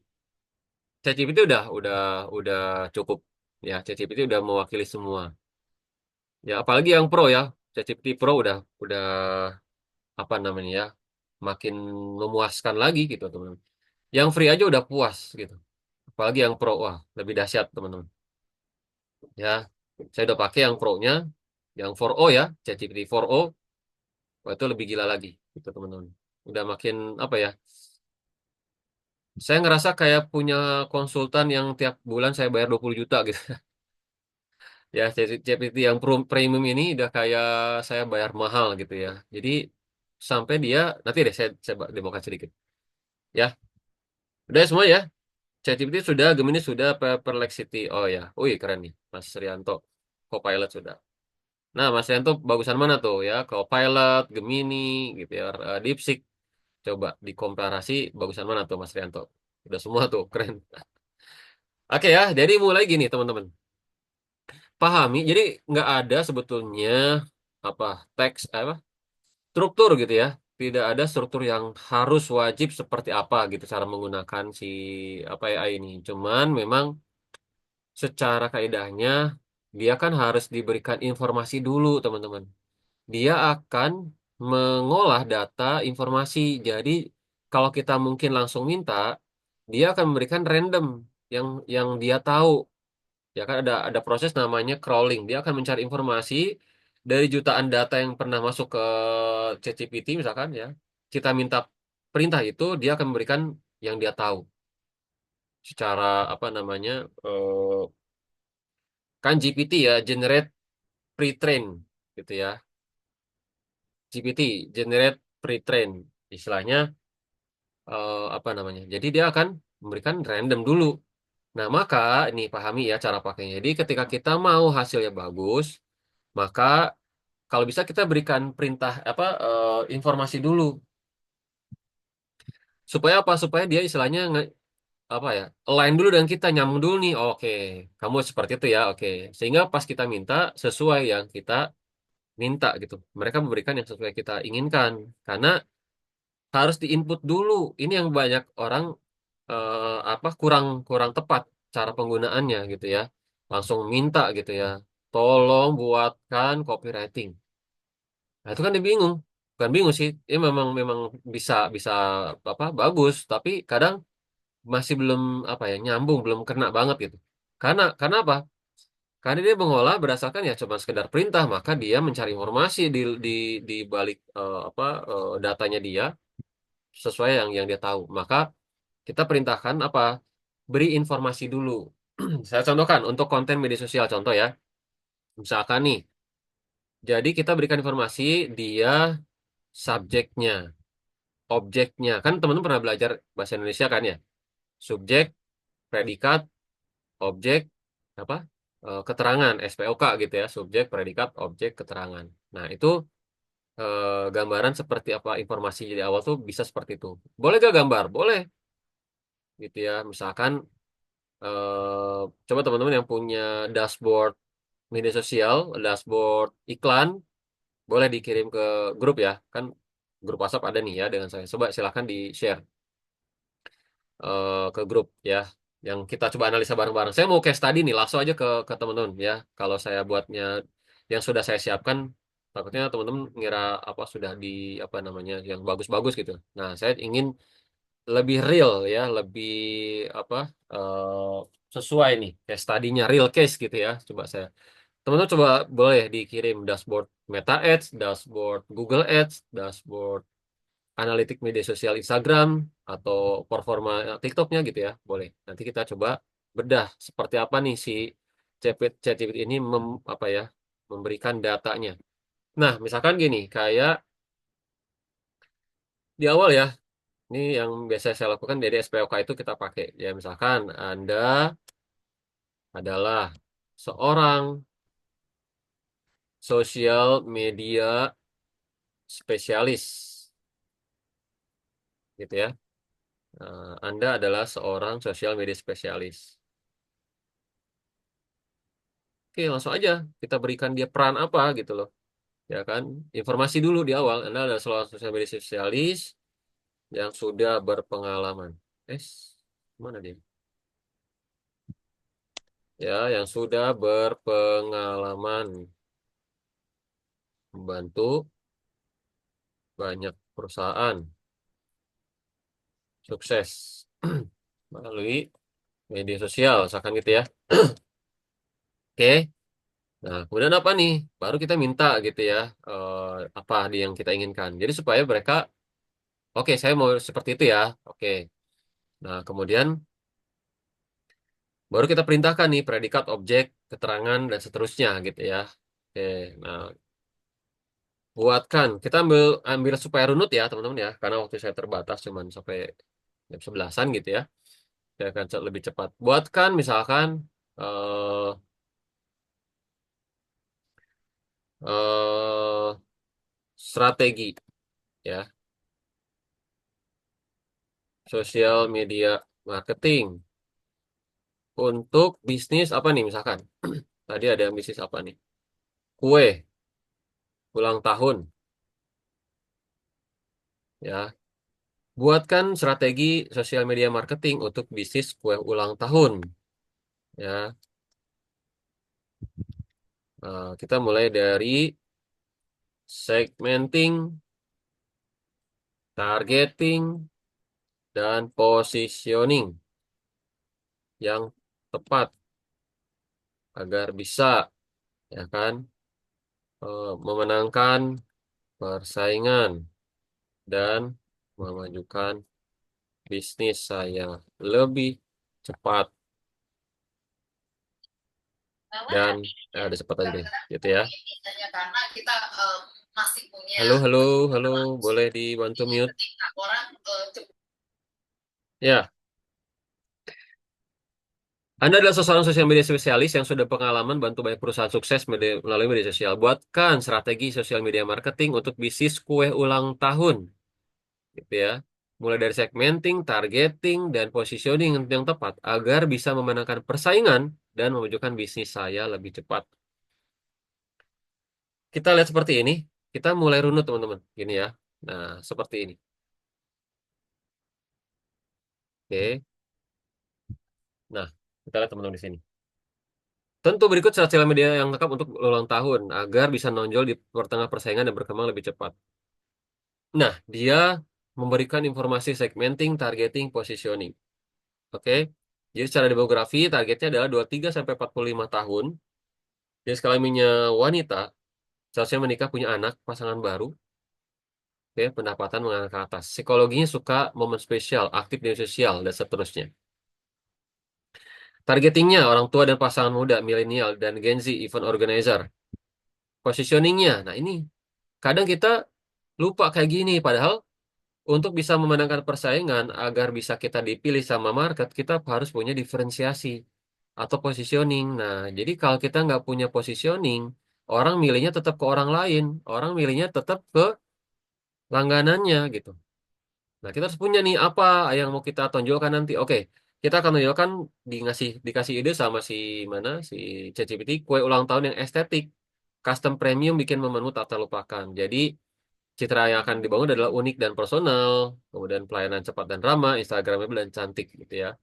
ChatGPT udah cukup. Ya, ChatGPT udah mewakili semua. Ya, apalagi yang Pro ya. ChatGPT Pro udah apa namanya ya, makin memuaskan lagi gitu teman-teman. Yang free aja udah puas gitu. Apalagi yang Pro, wah lebih dahsyat teman-teman. Ya, saya udah pakai yang Pro-nya, yang 4O ya, ChatGPT 4O, wah itu lebih gila lagi gitu teman-teman. Udah makin apa ya? Saya ngerasa kayak punya konsultan yang tiap bulan saya bayar 20 juta gitu. Ya, ChatGPT yang premium ini udah kayak saya bayar mahal gitu ya. Jadi sampai dia nanti deh saya demokan sedikit. Ya, udah semua ya. ChatGPT sudah, Gemini sudah, Perplexity. Oh ya, wih keren nih, Mas Rianto. Copilot sudah. Nah, Mas Rianto bagusan mana tuh ya? Copilot, Gemini, gitu ya, DeepSeek. Coba dikomparasi bagusan mana tuh Mas Rianto? Udah semua tuh, keren. Oke ya, jadi mulai gini teman-teman. Pahami, jadi nggak ada sebetulnya apa teks apa struktur gitu ya. Tidak ada struktur yang harus wajib seperti apa gitu cara menggunakan si apa AI ini. Cuman memang secara kaidahnya dia kan harus diberikan informasi dulu, teman-teman. Dia akan mengolah data informasi. Jadi kalau kita mungkin langsung minta, dia akan memberikan random yang dia tahu. Ya kan ada proses namanya crawling. Dia akan mencari informasi dari jutaan data yang pernah masuk ke ChatGPT misalkan ya. Kita minta perintah itu, dia akan memberikan yang dia tahu secara apa namanya kan GPT ya generate pre-train gitu ya. GPT generate pre-train istilahnya apa namanya. Jadi dia akan memberikan random dulu. Nah, maka ini pahami ya cara pakainya. Jadi ketika kita mau hasilnya bagus, maka kalau bisa kita berikan perintah apa informasi dulu supaya apa? Supaya dia istilahnya apa ya? Align dulu dengan kita, nyambung dulu nih. Oke, kamu seperti itu ya. Oke. Sehingga pas kita minta sesuai yang kita minta gitu. Mereka memberikan yang sesuai kita inginkan karena harus diinput dulu. Ini yang banyak orang apa kurang kurang tepat cara penggunaannya gitu ya. Langsung minta gitu ya. Tolong buatkan copywriting. Nah, itu kan dia bingung. Bukan bingung sih. Ini memang memang bisa bisa apa bagus, tapi kadang masih belum apa ya nyambung, belum kena banget gitu. Karena apa? Karena dia mengolah berdasarkan ya cuma sekedar perintah, maka dia mencari informasi di balik apa datanya dia sesuai yang dia tahu. Maka kita perintahkan apa? Beri informasi dulu. Saya contohkan untuk konten media sosial contoh ya. Misalkan nih Jadi kita berikan informasi dia subjeknya, objeknya. Kan teman-teman pernah belajar bahasa Indonesia kan ya? Subjek, predikat, objek, apa? Keterangan, SPOK gitu ya. Subjek, predikat, objek, keterangan. Nah, itu gambaran seperti apa informasi di awal tuh bisa seperti itu. Boleh gak gambar? Boleh gitu ya. Misalkan coba teman-teman yang punya dashboard media sosial, dashboard iklan, boleh dikirim ke grup ya. Kan grup WhatsApp ada nih ya dengan saya. Coba silahkan di-share ke grup ya. Yang kita coba analisa bareng-bareng. Saya mau case tadi nih, langsung aja ke teman-teman ya. Kalau saya buatnya yang sudah saya siapkan, takutnya teman-teman ngira apa sudah di apa namanya yang bagus-bagus gitu. Nah, saya ingin lebih real ya, lebih apa sesuai nih case tadinya real case gitu ya. Coba saya teman-teman coba boleh dikirim dashboard Meta Ads, dashboard Google Ads, dashboard analitik media sosial Instagram atau performa TikToknya gitu ya. Boleh. Nanti kita coba bedah seperti apa nih si ChatGPT ini apa ya memberikan datanya. Nah, misalkan gini, kayak di awal ya, ini yang biasa saya lakukan dari SPOK itu kita pakai. Ya, misalkan Anda adalah seorang sosial media spesialis, gitu ya. Anda adalah seorang sosial media spesialis. Oke, langsung aja kita berikan dia peran apa gitu loh. Ya kan? Informasi dulu di awal, Anda adalah seorang sosial media spesialis yang sudah berpengalaman. Eh, mana dia? Ya, yang sudah berpengalaman membantu banyak perusahaan sukses melalui media sosial, misalkan gitu ya. Oke. Nah, kemudian apa nih? Baru kita minta gitu ya, apa yang kita inginkan. Jadi supaya mereka, oke, saya mau seperti itu ya. Oke. Nah, kemudian baru kita perintahkan nih predikat, objek, keterangan, dan seterusnya gitu ya. Oke. Nah, buatkan. Kita ambil ambil supaya runut ya, teman-teman ya. Karena waktu saya terbatas cuman sampai jam 11-an gitu ya. Saya akan lebih cepat. Buatkan misalkan eh eh strategi ya, sosial media marketing untuk bisnis apa nih misalkan. Tadi ada bisnis apa nih? Kue ulang tahun ya. Buatkan strategi sosial media marketing untuk bisnis kue ulang tahun ya. Kita mulai dari segmenting, targeting, dan positioning yang tepat agar bisa ya kan memenangkan persaingan dan memajukan bisnis saya lebih cepat dan ada cepat aja deh gitu ya. Karena kita masih punya halo halo halo boleh dibantu mute ketika orang ya. Anda adalah seorang sosial media spesialis yang sudah pengalaman bantu banyak perusahaan sukses melalui media sosial. Buatkan strategi sosial media marketing untuk bisnis kue ulang tahun, gitu ya. Mulai dari segmenting, targeting, dan positioning yang tepat agar bisa memenangkan persaingan dan memajukan bisnis saya lebih cepat. Kita lihat seperti ini. Kita mulai runut, teman-teman. Gini ya. Nah, seperti ini. Oke. Nah, kita lihat teman-teman di sini. Tentu berikut sosial media yang lengkap untuk ulang tahun agar bisa nonjol di pertengah persaingan dan berkembang lebih cepat. Nah, dia memberikan informasi segmenting, targeting, positioning. Oke. Jadi secara demografi targetnya adalah 23 sampai 45 tahun. Jadi kelaminnya wanita, seharusnya menikah punya anak, pasangan baru, oke, pendapatan menengah ke atas. Psikologinya suka momen spesial, aktif di sosial, dan seterusnya. Targetingnya orang tua dan pasangan muda, milenial, dan Gen Z, event organizer. positioningnya. Nah, ini kadang kita lupa kayak gini, padahal untuk bisa memenangkan persaingan agar bisa kita dipilih sama market, kita harus punya diferensiasi atau positioning. Nah, jadi kalau kita nggak punya positioning, orang milihnya tetap ke orang lain, orang milihnya tetap ke langganannya gitu. Nah, kita harus punya nih apa yang mau kita tonjolkan nanti. Oke, kita akan tonjolkan dikasih ide sama si mana si ChatGPT kue ulang tahun yang estetik, custom premium bikin momen tak terlupakan. Jadi citra yang akan dibangun adalah unik dan personal, kemudian pelayanan cepat dan ramah, Instagramable dan cantik gitu ya.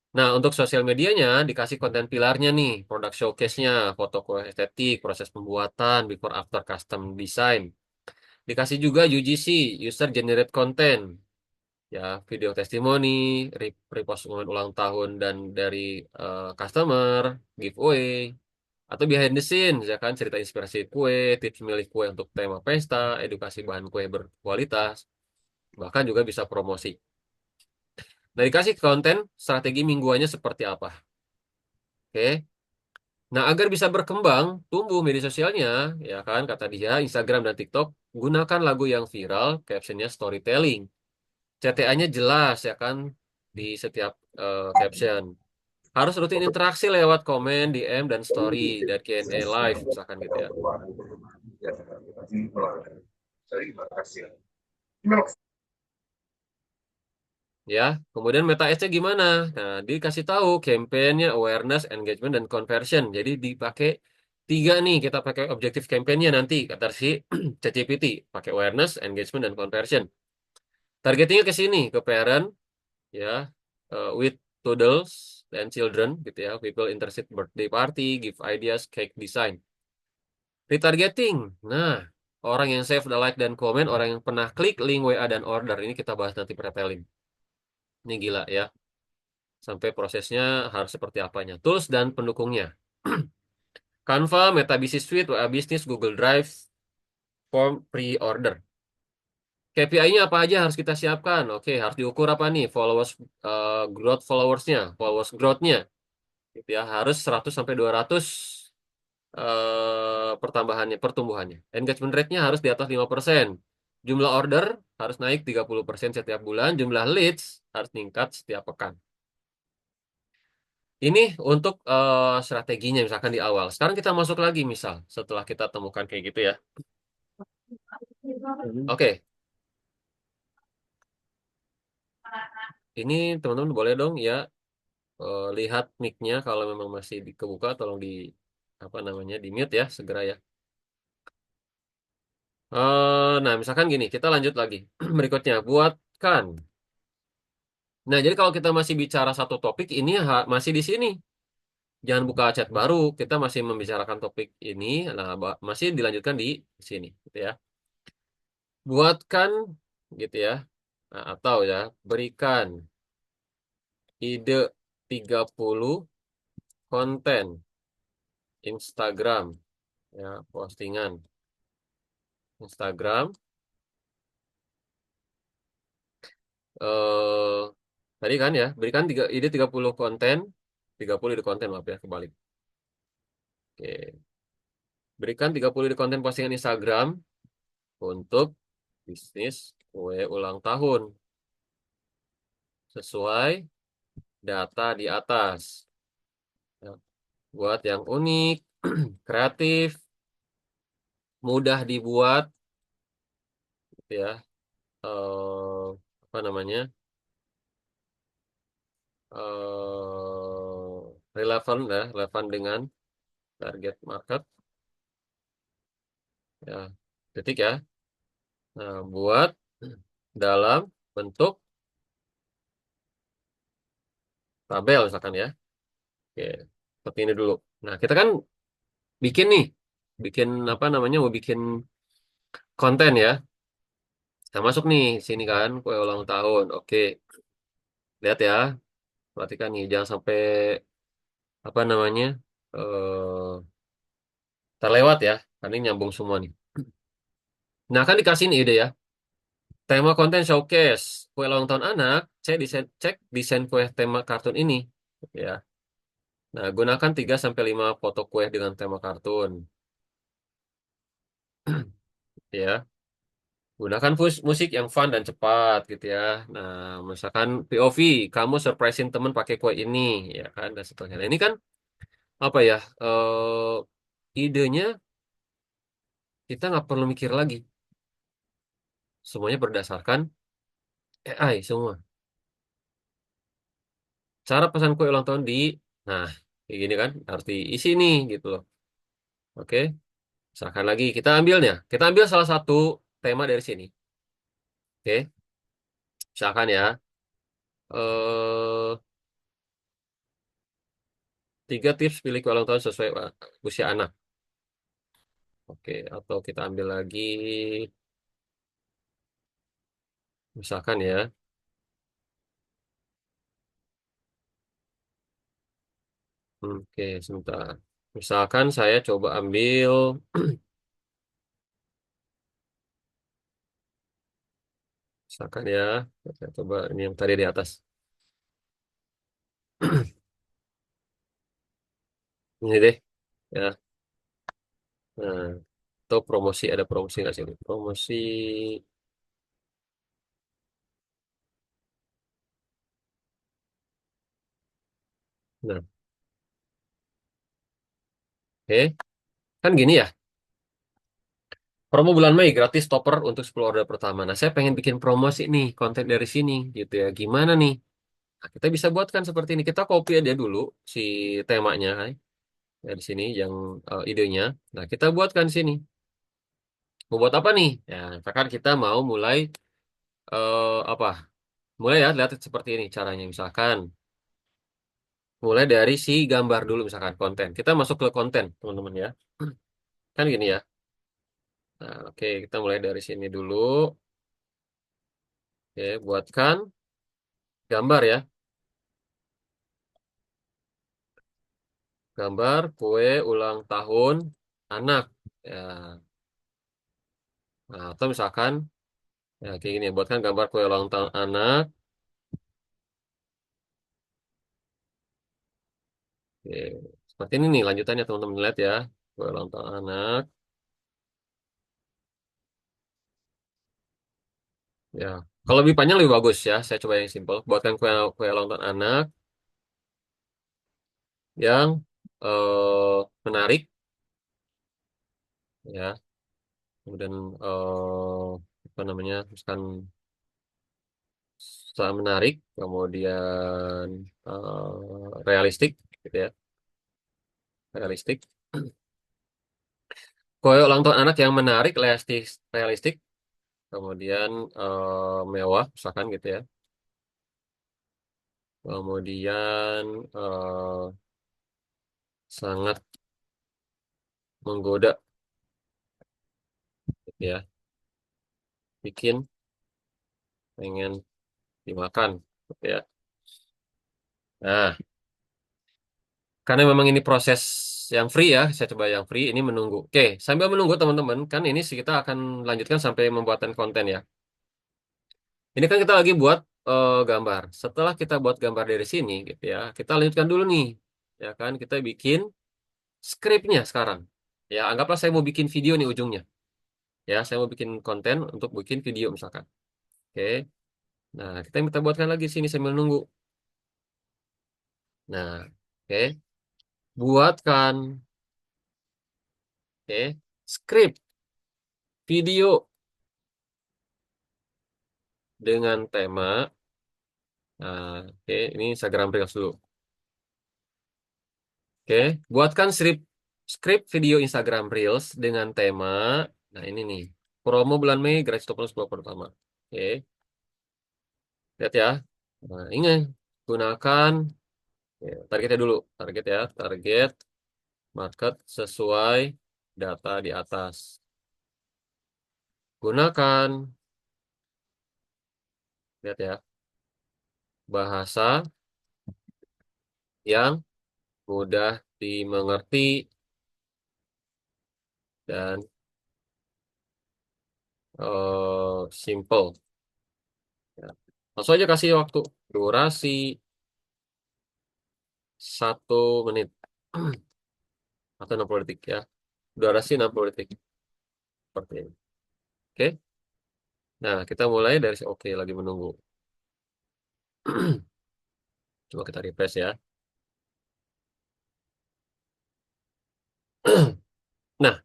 Nah, untuk sosial medianya dikasih konten pilarnya nih, produk showcase-nya, foto kue estetik, proses pembuatan, before after custom design. Dikasih juga UGC, user generate content, ya video testimoni, repost momen ulang tahun dan dari customer, giveaway, atau behind the scenes ya kan cerita inspirasi kue, tips milih kue untuk tema pesta, edukasi bahan kue berkualitas, bahkan juga bisa promosi. Nah, dikasih konten strategi mingguannya seperti apa. Oke. Nah, agar bisa berkembang, tumbuh media sosialnya, ya kan, kata dia, Instagram dan TikTok, gunakan lagu yang viral, captionnya storytelling. CTA-nya jelas, ya kan, di setiap caption. Harus rutin interaksi lewat komen, DM, dan story, dan Q&A live, misalkan gitu ya. Ya, kemudian meta ads-nya gimana? Nah, dikasih tahu campaign-nya awareness, engagement, dan conversion. Jadi dipakai tiga nih, kita pakai objektif campaign-nya nanti, kata si ChatGPT. Pakai awareness, engagement, dan conversion. Targetingnya ke sini, ke parent, ya, with toddlers and children, gitu ya. People interested birthday party, give ideas, cake design. Retargeting. Nah, orang yang save, the like, dan komen, orang yang pernah klik link WA dan order. Ini kita bahas nanti pretelling. Ini gila ya. Sampai prosesnya harus seperti apanya. Tools dan pendukungnya. Canva, Meta Business Suite, WA Business, Google Drive, form pre-order. KPI-nya apa aja harus kita siapkan? Oke, harus diukur apa nih? Followers, growth followersnya, followers growth-nya. Gitu ya, harus 100 sampai 200 pertambahannya, pertumbuhannya. Engagement rate-nya harus di atas 5%. Jumlah order harus naik 30% setiap bulan. Jumlah leads harus meningkat setiap pekan. Ini untuk strateginya misalkan di awal. Sekarang kita masuk lagi misal setelah kita temukan kayak gitu ya. Oke, ini teman-teman boleh dong ya lihat mic-nya kalau memang masih kebuka tolong di apa namanya di mute ya segera ya. Nah misalkan gini kita lanjut lagi berikutnya buatkan. Nah jadi kalau kita masih bicara satu topik ini masih di sini. Jangan buka chat baru. Kita masih membicarakan topik ini. Nah masih dilanjutkan di sini gitu ya. Buatkan gitu ya. Nah, atau ya, berikan ide 30 konten Instagram ya, postingan Instagram eh tadi kan ya, berikan ide 30 konten, 30 ide konten maaf ya, kebalik. Oke. Berikan 30 ide konten postingan Instagram untuk bisnis kue ulang tahun sesuai data di atas. Ya, buat yang unik, kreatif, mudah dibuat gitu ya. Apa namanya relevan ya relevan dengan target market ya detik ya. Nah, buat dalam bentuk tabel misalkan ya. Oke, seperti ini dulu. Nah, kita kan bikin nih, bikin apa namanya mau bikin konten ya. Kita masuk nih sini kan kue ulang tahun. Oke, lihat ya, perhatikan nih jangan sampai apa namanya terlewat ya. Karena ini nyambung semua nih. Nah, kan dikasih nih ide ya. Tema konten showcase kue ulang tahun anak, cek desain kue tema kartun ini, ya. Nah, gunakan 3 sampai 5 foto kue dengan tema kartun. Ya, gunakan musik yang fun dan cepat gitu ya. Nah, misalkan POV, kamu surprisein temen pakai kue ini, ya kan, dan seterusnya. Nah, ini kan apa ya? Idenya kita nggak perlu mikir lagi. Semuanya berdasarkan AI semua. Cara pesan kue ulang tahun nah, kayak gini kan, harus diisi nih gitu loh. Oke, misalkan lagi kita ambil salah satu tema dari sini. Oke, misalkan ya, eh 3 tips pilih kue ulang tahun sesuai usia anak. Oke, atau kita ambil lagi, misalkan ya, oke, sebentar. Misalkan saya coba ambil, misalkan ya, saya coba ini yang tadi di atas. Ini deh, ya. Nah, atau promosi, ada promosi nggak sih? Promosi, nah, oke. Kan gini ya, promo bulan Mei gratis topper untuk 10 order pertama. Nah, saya pengen bikin promosi nih, konten dari sini gitu ya. Gimana nih? Nah, kita bisa buatkan seperti ini. Kita copy aja dulu si temanya dari sini yang idenya. Nah, kita buatkan sini. Mau buat apa nih? Ya, misalkan kita mau mulai apa? Mulai ya, lihat seperti ini caranya. Misalkan mulai dari si gambar dulu misalkan konten. Kita masuk ke konten, teman-teman ya. Kan gini ya. Nah, oke, kita mulai dari sini dulu. Oke, buatkan gambar ya. Gambar kue ulang tahun anak. Ya, nah, atau misalkan ya kayak gini, buatkan gambar kue ulang tahun anak. Oke, seperti ini nih lanjutannya teman-teman lihat ya. Kue ulang tahun anak. Ya, kalau lebih panjang lebih bagus ya. Saya coba yang simpel. Buatkan kue kue ulang tahun anak yang menarik ya. Kemudian apa namanya? Misalkan sangat menarik, kemudian realistik gitu ya. Realistik. Kue ulang tahun anak yang menarik, realistik, realistik, kemudian mewah, misalkan gitu ya. Kemudian sangat menggoda, gitu ya. Bikin pengen dimakan, gitu ya. Nah, karena memang ini proses yang free ya, saya coba yang free. Ini menunggu. Oke, sambil menunggu teman-teman, kan ini sih kita akan lanjutkan sampai membuatan konten ya. Ini kan kita lagi buat gambar. Setelah kita buat gambar dari sini, gitu ya, kita lanjutkan dulu nih, ya kan? Kita bikin skripnya sekarang. Ya, anggaplah saya mau bikin video nih ujungnya. Ya, saya mau bikin konten untuk bikin video misalkan. Oke. Nah, kita minta buatkan lagi sini sambil nunggu. Nah, oke. Buatkan, oke, skrip video dengan tema. Nah, oke, ini Instagram Reels dulu. Oke, buatkan skrip video Instagram Reels dengan tema. Nah, ini nih. Promo bulan Mei gratis toples 10 pertama. Oke, lihat ya. Nah, ingat gunakan ya, targetnya dulu. Target ya, target market sesuai data di atas. Gunakan, lihat ya, bahasa yang mudah dimengerti dan simple. Ya. Langsung aja kasih waktu. Durasi 1 menit atau 60 detik ya. Durasi 60 detik. seperti ini. Oke. Nah, kita mulai dari oke lagi menunggu. Coba kita refresh ya. Nah,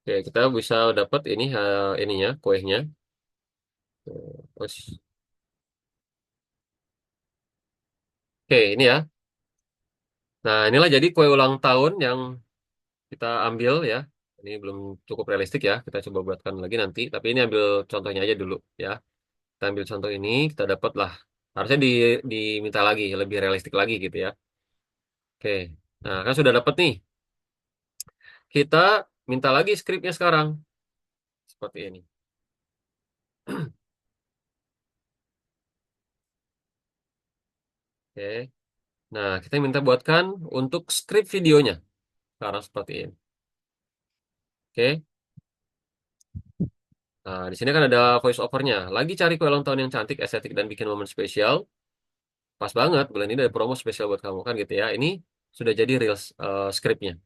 oke kita bisa dapat ini ininya, kuenya. Terus, oke ini ya. Nah, inilah jadi kue ulang tahun yang kita ambil ya. Ini belum cukup realistik ya. Kita coba buatkan lagi nanti. Tapi ini ambil contohnya aja dulu ya. Kita ambil contoh ini, kita dapat lah. Harusnya diminta lagi, lebih realistik lagi gitu ya. Oke. Nah, kan sudah dapat nih. Kita minta lagi skripnya sekarang. Seperti ini. Oke. Nah, kita minta buatkan untuk skrip videonya. Sekarang seperti ini. Oke. Nah, di sini kan ada voice overnya. Lagi cari kue ulang tahun yang cantik, estetik, dan bikin momen spesial. Pas banget, bulan ini ada promo spesial buat kamu kan gitu ya. Ini sudah jadi reels scriptnya.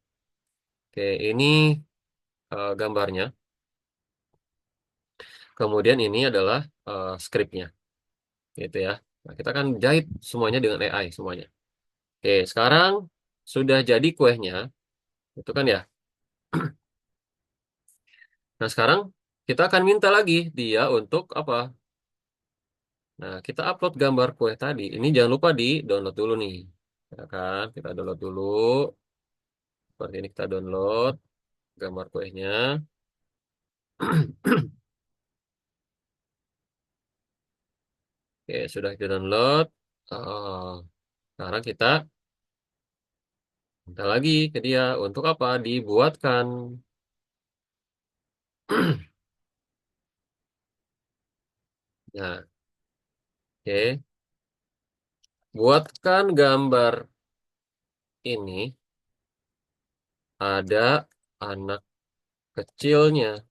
Oke, ini gambarnya. Kemudian ini adalah scriptnya, gitu ya. Nah, kita kan jahit semuanya dengan AI semuanya. Oke, sekarang sudah jadi kuehnya, itu kan ya. Nah, sekarang kita akan minta lagi dia untuk apa? Nah, kita upload gambar kue tadi. Ini jangan lupa di download dulu nih. Ya kan, kita download dulu. Seperti ini kita download gambar kuehnya. Oke, sudah di download. Sekarang kita minta lagi ke dia untuk apa? Dibuatkan. Nah, oke. Buatkan gambar ini ada anak kecilnya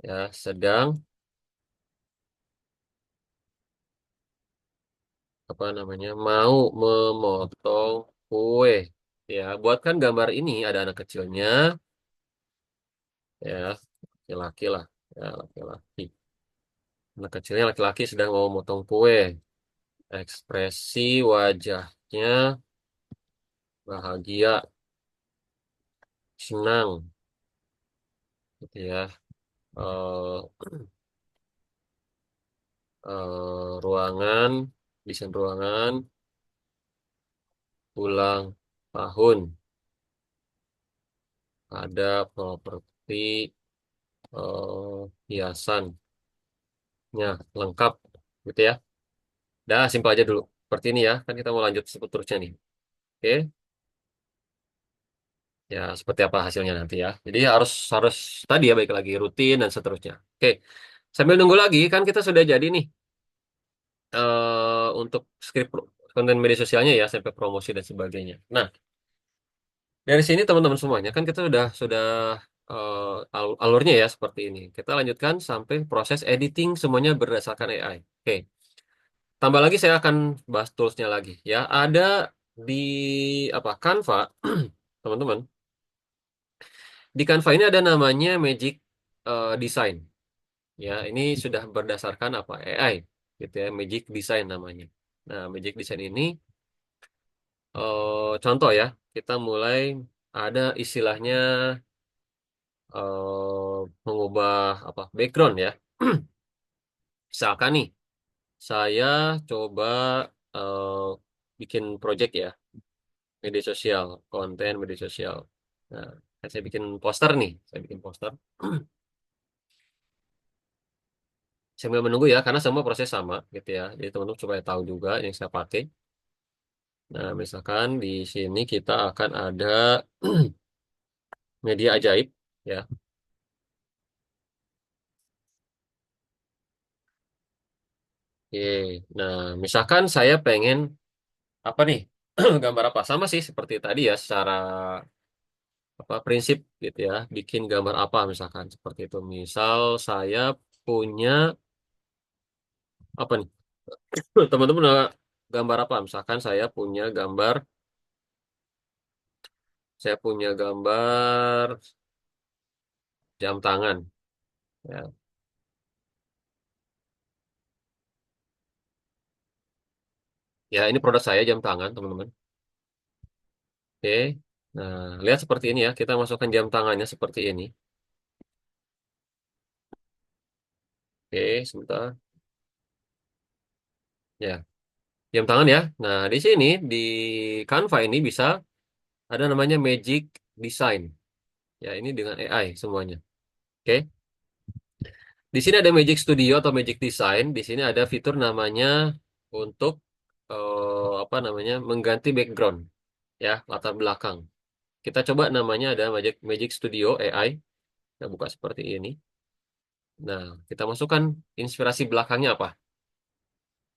ya, sedang apa namanya? Mau memotong kue. Ya, buatkan gambar ini ada anak kecilnya ya, laki-laki lah. Ya, laki-laki. Anak kecilnya laki-laki sedang mau memotong kue. Ekspresi wajahnya bahagia, senang, gitu ya. Eh, ruangan, desain ruangan, ulang tahun, ada properti hiasannya lengkap, gitu ya. Dah, simpel aja dulu. Seperti ini ya, kan kita mau lanjut seterusnya nih. Oke, ya seperti apa hasilnya nanti ya. Jadi harus harus tadi ya baik lagi rutin dan seterusnya. Oke, sambil nunggu lagi kan kita sudah jadi nih untuk skrip konten media sosialnya ya sampai promosi dan sebagainya. Nah, dari sini teman-teman semuanya kan kita sudah alurnya ya seperti ini. Kita lanjutkan sampai proses editing semuanya berdasarkan AI. Oke, tambah lagi saya akan bahas toolsnya lagi ya. Ada di apa Canva, teman-teman. Di Canva ini ada namanya Magic Design. Ya, ini sudah berdasarkan apa AI gitu ya, Magic Design namanya. Nah, Magic Design ini contoh ya, kita mulai ada istilahnya mengubah apa background ya. Misalkan nih, saya coba eh, bikin project ya, media sosial, konten media sosial. Nah, kan saya bikin poster nih, saya bikin poster. Sambil menunggu ya, karena semua proses sama gitu ya. Jadi teman-teman supaya tahu juga yang saya pakai. Nah, misalkan di sini kita akan ada media ajaib ya. Oke. Nah, misalkan saya pengen apa nih? Gambar apa? Sama sih seperti tadi ya, secara apa prinsip gitu ya. Bikin gambar apa misalkan seperti itu. Misal saya punya apa nih? Teman-teman ada gambar apa? Misalkan saya punya gambar jam tangan. Ya, ya ini produk saya jam tangan, teman-teman. Oke. Nah, lihat seperti ini ya. Kita masukkan jam tangannya seperti ini. Oke, sebentar. Ya, jam tangan ya. Nah, di sini di Canva ini bisa ada namanya Magic Design. Ya, ini dengan AI semuanya. Oke. Di sini ada Magic Studio atau Magic Design. Di sini ada fitur namanya untuk apa namanya mengganti background ya latar belakang. Kita coba namanya ada Magic Magic Studio AI. Kita buka seperti ini. Nah, kita masukkan inspirasi belakangnya apa?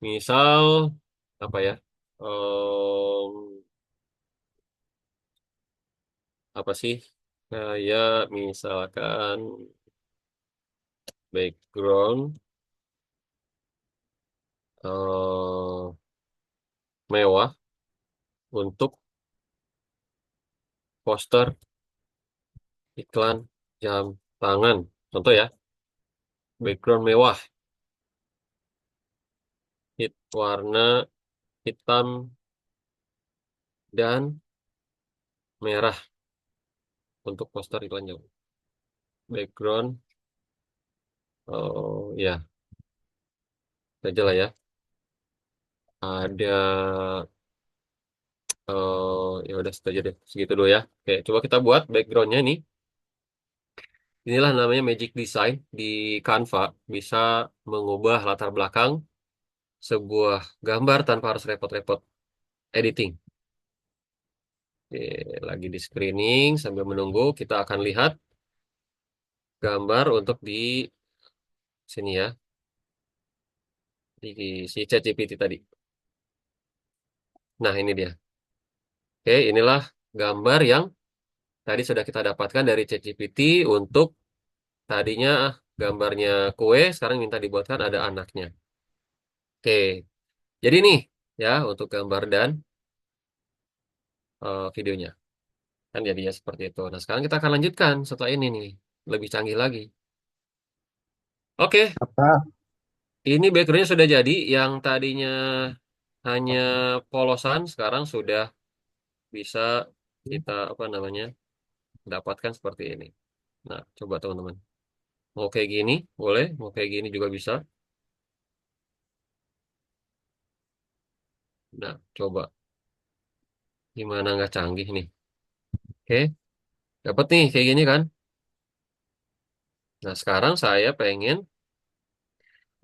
Misal apa ya? Em, apa sih? Kayak misalkan background mewah untuk poster iklan jam tangan. Contoh ya, background mewah, warna hitam dan merah untuk poster iklan jam. Background, oh ya, aja lah ya. Ada, ya udah setuju deh, segitu dulu ya. Oke, coba kita buat backgroundnya nih. Inilah namanya Magic Design di Canva. Bisa mengubah latar belakang sebuah gambar tanpa harus repot-repot editing. Oke, lagi di screening sambil menunggu kita akan lihat gambar untuk di sini ya, di si ChatGPT tadi. Nah, ini dia. Oke, inilah gambar yang tadi sudah kita dapatkan dari ChatGPT untuk tadinya gambarnya kue, sekarang minta dibuatkan ada anaknya. Oke, jadi nih ya untuk gambar dan videonya. Kan jadinya seperti itu. Nah, sekarang kita akan lanjutkan setelah ini nih. Lebih canggih lagi. Oke,
Apa?
ini backgroundnya sudah jadi. Yang tadinya hanya polosan, sekarang sudah bisa kita apa namanya dapatkan seperti ini. Nah, coba teman-teman. Mau kayak gini, boleh. Mau kayak gini juga bisa. Nah, coba. Gimana nggak canggih nih? Oke, dapat nih kayak gini kan? Nah, sekarang saya pengen,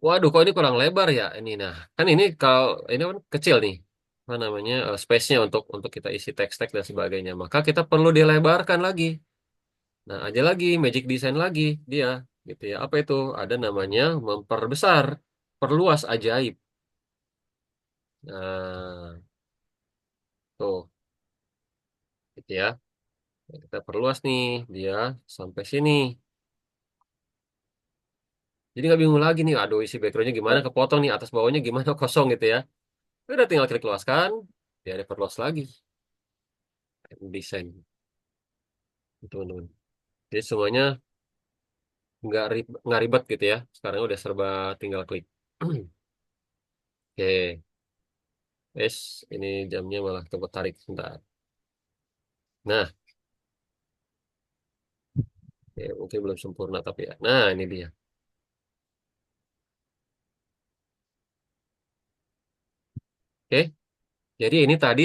waduh, kok ini kurang lebar ya? Ini, nah, kan ini kalau ini kan kecil nih, apa namanya space-nya untuk kita isi teks-teks dan sebagainya. Maka kita perlu dilebarkan lagi. Nah, aja lagi, Magic Design lagi dia, gitu ya. Apa itu? Ada namanya memperbesar, perluas ajaib. Nah, tuh, gitu ya. Kita perluas nih dia sampai sini. Jadi nggak bingung lagi nih, aduh isi backgroundnya gimana, kepotong nih atas bawahnya gimana kosong gitu ya. Udah tinggal klik luaskan, dia ada perluas lagi. Desain, teman-teman. Jadi semuanya nggak ribet gitu ya. Sekarang udah serba tinggal klik. Oke, es ini jamnya malah tarik sebentar. Nah, ya, mungkin belum sempurna tapi ya. Nah, ini dia. Oke, jadi ini tadi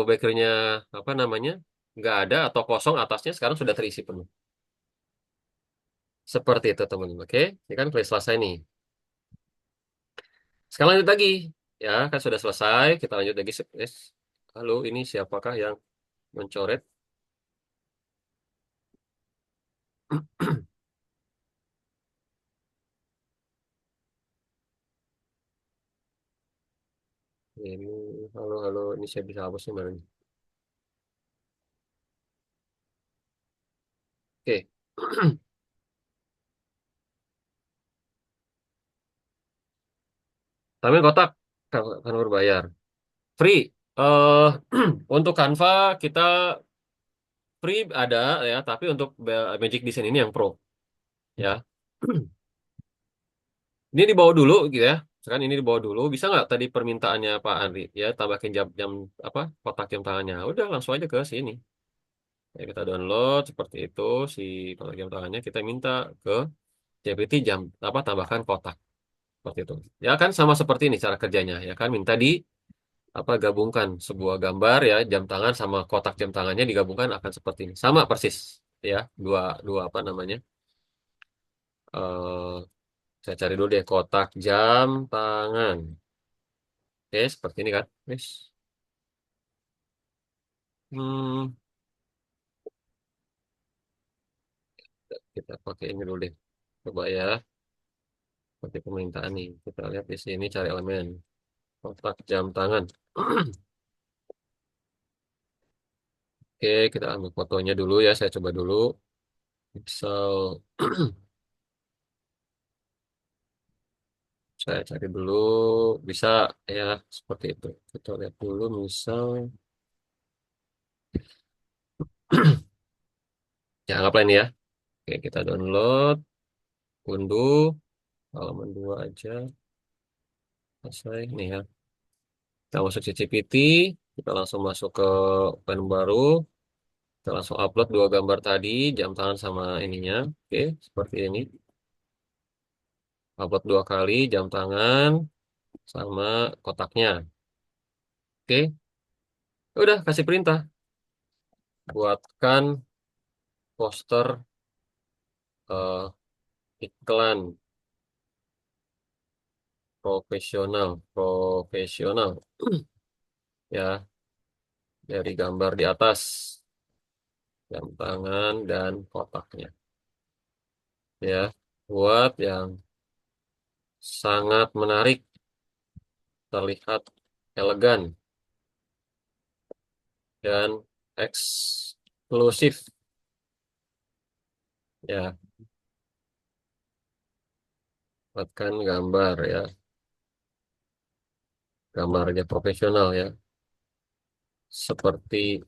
backgroundnya apa namanya nggak ada atau kosong atasnya sekarang sudah terisi penuh. Seperti itu teman-teman. Oke, ini kan klik selesai nih. Sekarang lanjut lagi. Ya, kan sudah selesai. Kita lanjut lagi. Yes. Halo, ini siapakah yang mencoret? Ini, halo, halo. Ini saya bisa hapus nih mana nih? Oke. Tapi kotak kan berbayar. Free. Eh untuk Canva kita free ada ya, tapi untuk Magic Design ini yang pro ya. Ini dibawa dulu gitu ya. Sekarang ini dibawa dulu. Bisa nggak tadi permintaannya Pak Andri? Ya, tambahin jam apa kotak jam tangannya. Udah langsung aja ke sini. Ya, kita download seperti itu si kotak jam tangannya. Kita minta ke GPT jam apa tambahkan kotak seperti itu. Ya kan sama seperti ini cara kerjanya. Ya kan minta di apa gabungkan sebuah gambar ya jam tangan sama kotak jam tangannya digabungkan akan seperti ini. Sama persis ya. Dua dua apa namanya? eh saya cari dulu deh kotak jam tangan. Oke, seperti ini kan. Wis. Hmm, kita pakai ini dulu deh. Coba ya, pakai permintaan nih. Kita lihat di sini cari elemen. Kotak jam tangan. Oke, kita ambil fotonya dulu ya. Saya coba dulu. Misal, saya cari dulu. Bisa ya, seperti itu. Kita lihat dulu misal. Ya, anggaplah ini ya. Oke, kita download. Unduh. Halaman 2 aja. Selesai. Nih ya. Kita masuk ChatGPT. Kita langsung masuk ke open baru. Kita langsung upload dua gambar tadi, jam tangan sama ininya. Oke, seperti ini. Upload dua kali, jam tangan sama kotaknya. Oke, udah kasih perintah. Buatkan poster eh, iklan profesional ya dari gambar di atas, jam tangan dan kotaknya. Ya, buat yang sangat menarik, terlihat elegan dan eksklusif. Ya, buatkan gambar ya, gambarnya profesional ya, seperti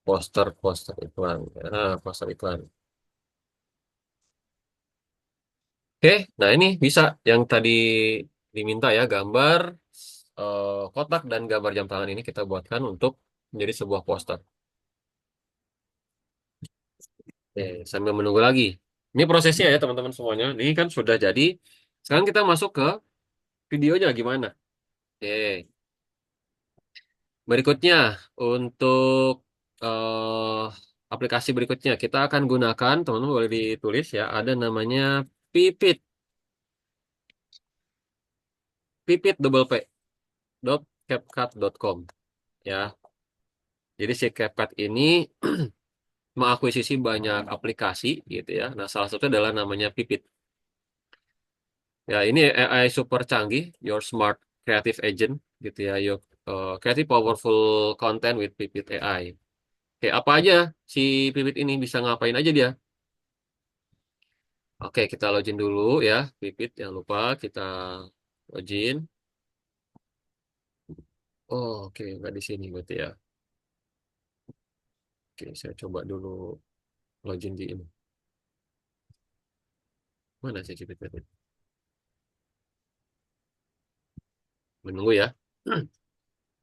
poster-poster iklan. Poster iklan. Oke, nah ini bisa yang tadi diminta ya, gambar kotak dan gambar jam tangan ini kita buatkan untuk menjadi sebuah poster. Oke, sambil menunggu lagi. Ini prosesnya ya teman-teman semuanya. Ini kan sudah jadi. Sekarang kita masuk ke videonya gimana? Oke, berikutnya untuk eh, aplikasi berikutnya kita akan gunakan, teman-teman boleh ditulis ya, ada namanya Pipit, Pipit double P dot CapCut.com ya. Jadi si CapCut ini mengakuisisi banyak aplikasi gitu ya. Nah, salah satu adalah namanya Pipit. Ya, ini AI super canggih, your smart creative agent gitu ya. Your creative powerful content with Pipit AI. Oke, apa aja si Pipit ini bisa ngapain aja dia? Oke, kita login dulu ya, Pipit. Jangan lupa kita login. Oh, oke, nggak di sini berarti ya. Oke, saya coba dulu login di ini. Mana sih Pipit? Menunggu ya.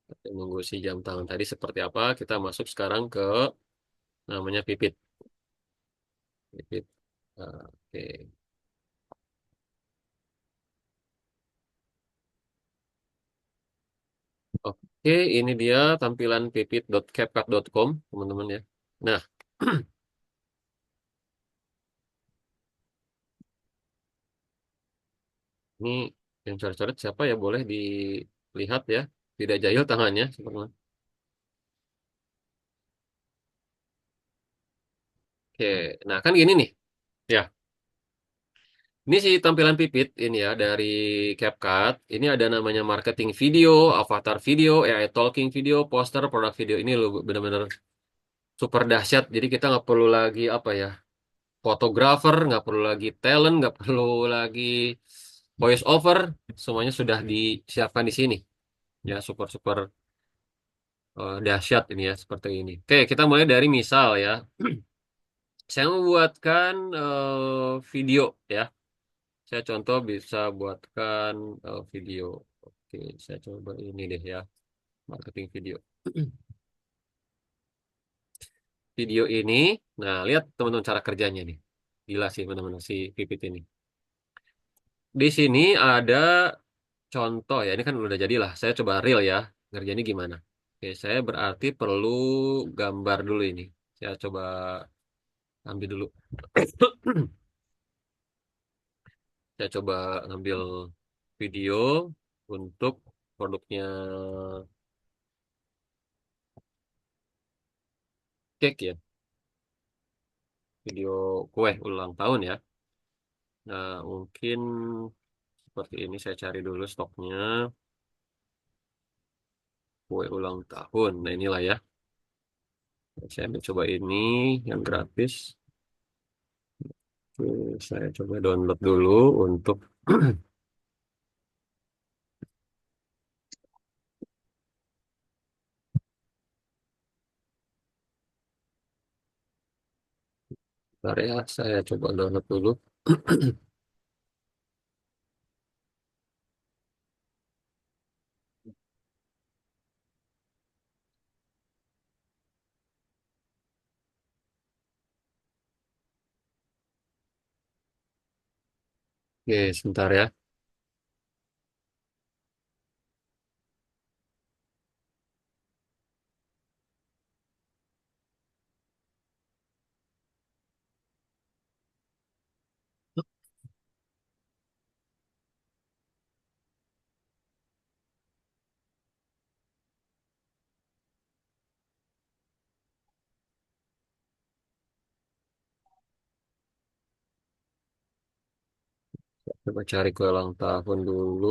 Kita menunggu si jam tangan tadi seperti apa. Kita masuk sekarang ke namanya Pipit. Pipit. Oke. Oke, ini dia tampilan pipit.capcut.com, teman-teman ya. Nah, ini yang coret-coret siapa ya boleh dilihat ya. Tidak jahil tangannya, teman-teman. Oke, nah kan gini nih. Ya, ini sih tampilan Pipit ini ya dari CapCut. Ini ada namanya marketing video, avatar video, AI talking video, poster, produk video. Ini lo benar-benar super dahsyat. Jadi kita nggak perlu lagi apa ya, fotografer, nggak perlu lagi talent, nggak perlu lagi voice over, semuanya sudah disiapkan di sini. Ya, super super. dahsyat ini ya seperti ini. Oke, kita mulai dari misal ya. Saya membuatkan video ya. Saya contoh bisa buatkan video. Oke, saya coba ini deh ya, marketing video. Video ini, nah lihat teman-teman cara kerjanya nih. Gila sih teman-teman si Pipit ini. Di sini ada contoh ya, ini kan udah jadi lah. Saya coba real ya, ngerjainnya gimana. Oke, saya berarti perlu gambar dulu ini. Saya coba ambil dulu. Saya coba ngambil video untuk produknya cake ya, video kue ulang tahun ya. Nah, mungkin seperti ini saya cari dulu stoknya, kue ulang tahun. Nah, inilah ya. Saya ambil coba ini yang gratis. Oke, saya coba download dulu untuk bentar ya, saya coba download dulu. Oke, sebentar ya. Coba cari kue ulang tahun dulu.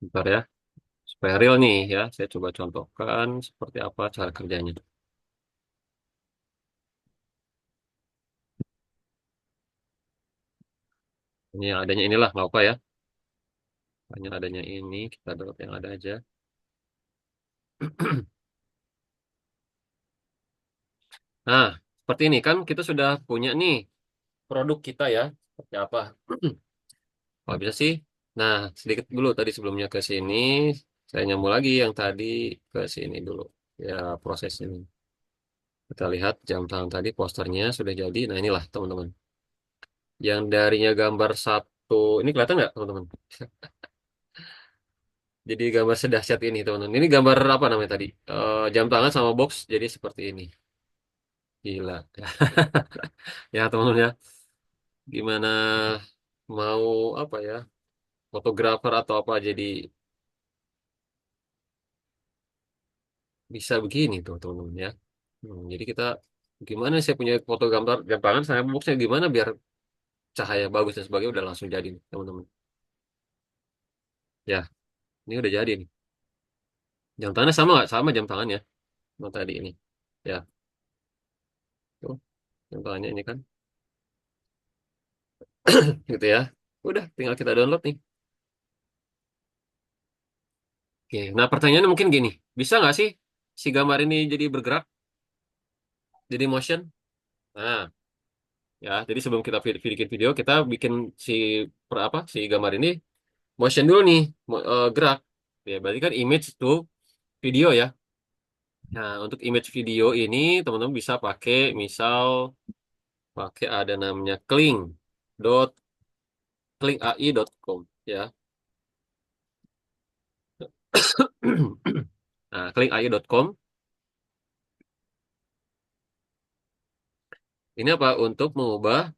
Bentar ya. Supaya real nih ya, saya coba contohkan seperti apa cara kerjanya. Ini yang adanya inilah, nggak apa ya. Hanya adanya ini, kita download yang ada aja. Nah, seperti ini kan kita sudah punya nih produk kita ya. Seperti apa? Kalau bisa sih. Nah, sedikit dulu tadi sebelumnya ke sini, saya nyambung lagi yang tadi ke sini dulu. Ya, proses ini. Kita lihat jam tangan tadi posternya sudah jadi. Nah, inilah teman-teman. Yang darinya gambar satu, ini kelihatan nggak teman-teman? Jadi gambar sedahsyat ini teman-teman. Ini gambar apa namanya tadi? Jam tangan sama box jadi seperti ini. Gila. Ya teman-teman ya. Gimana mau apa ya? Fotografer atau apa jadi bisa begini tuh teman-teman ya. Jadi kita gimana saya punya foto gambar jam tangan sama boxnya gimana biar cahaya bagus dan sebagainya udah langsung jadi nih, teman-teman. Ya, ini udah jadi nih. Jam tangannya sama nggak? Sama jam tangannya. Yang tadi ini. Ya, tuh jam tangannya ini kan. Gitu ya. Udah, tinggal kita download nih. Oke, nah pertanyaannya mungkin gini, bisa nggak sih si gambar ini jadi bergerak, jadi motion? Nah, ya, jadi sebelum kita bikin video, kita bikin si apa si gambar ini motion dulu nih, gerak. Ya, berarti kan image itu video ya. Nah, untuk image video ini teman-teman bisa pakai, misal pakai ada namanya dot clickai.com ya. Nah, clickai.com ini apa untuk mengubah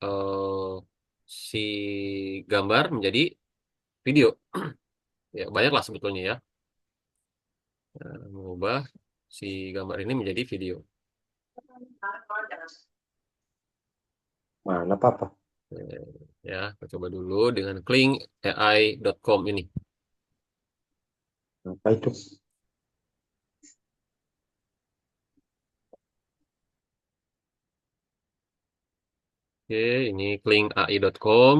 eh, si gambar menjadi video. Ya, banyak lah sebetulnya ya. Nah, mengubah si gambar ini menjadi video.
Mana papa?
Eh, Ya, aku coba dulu dengan klingai.com ini.
Apa itu?
Oke, ini klingai.com.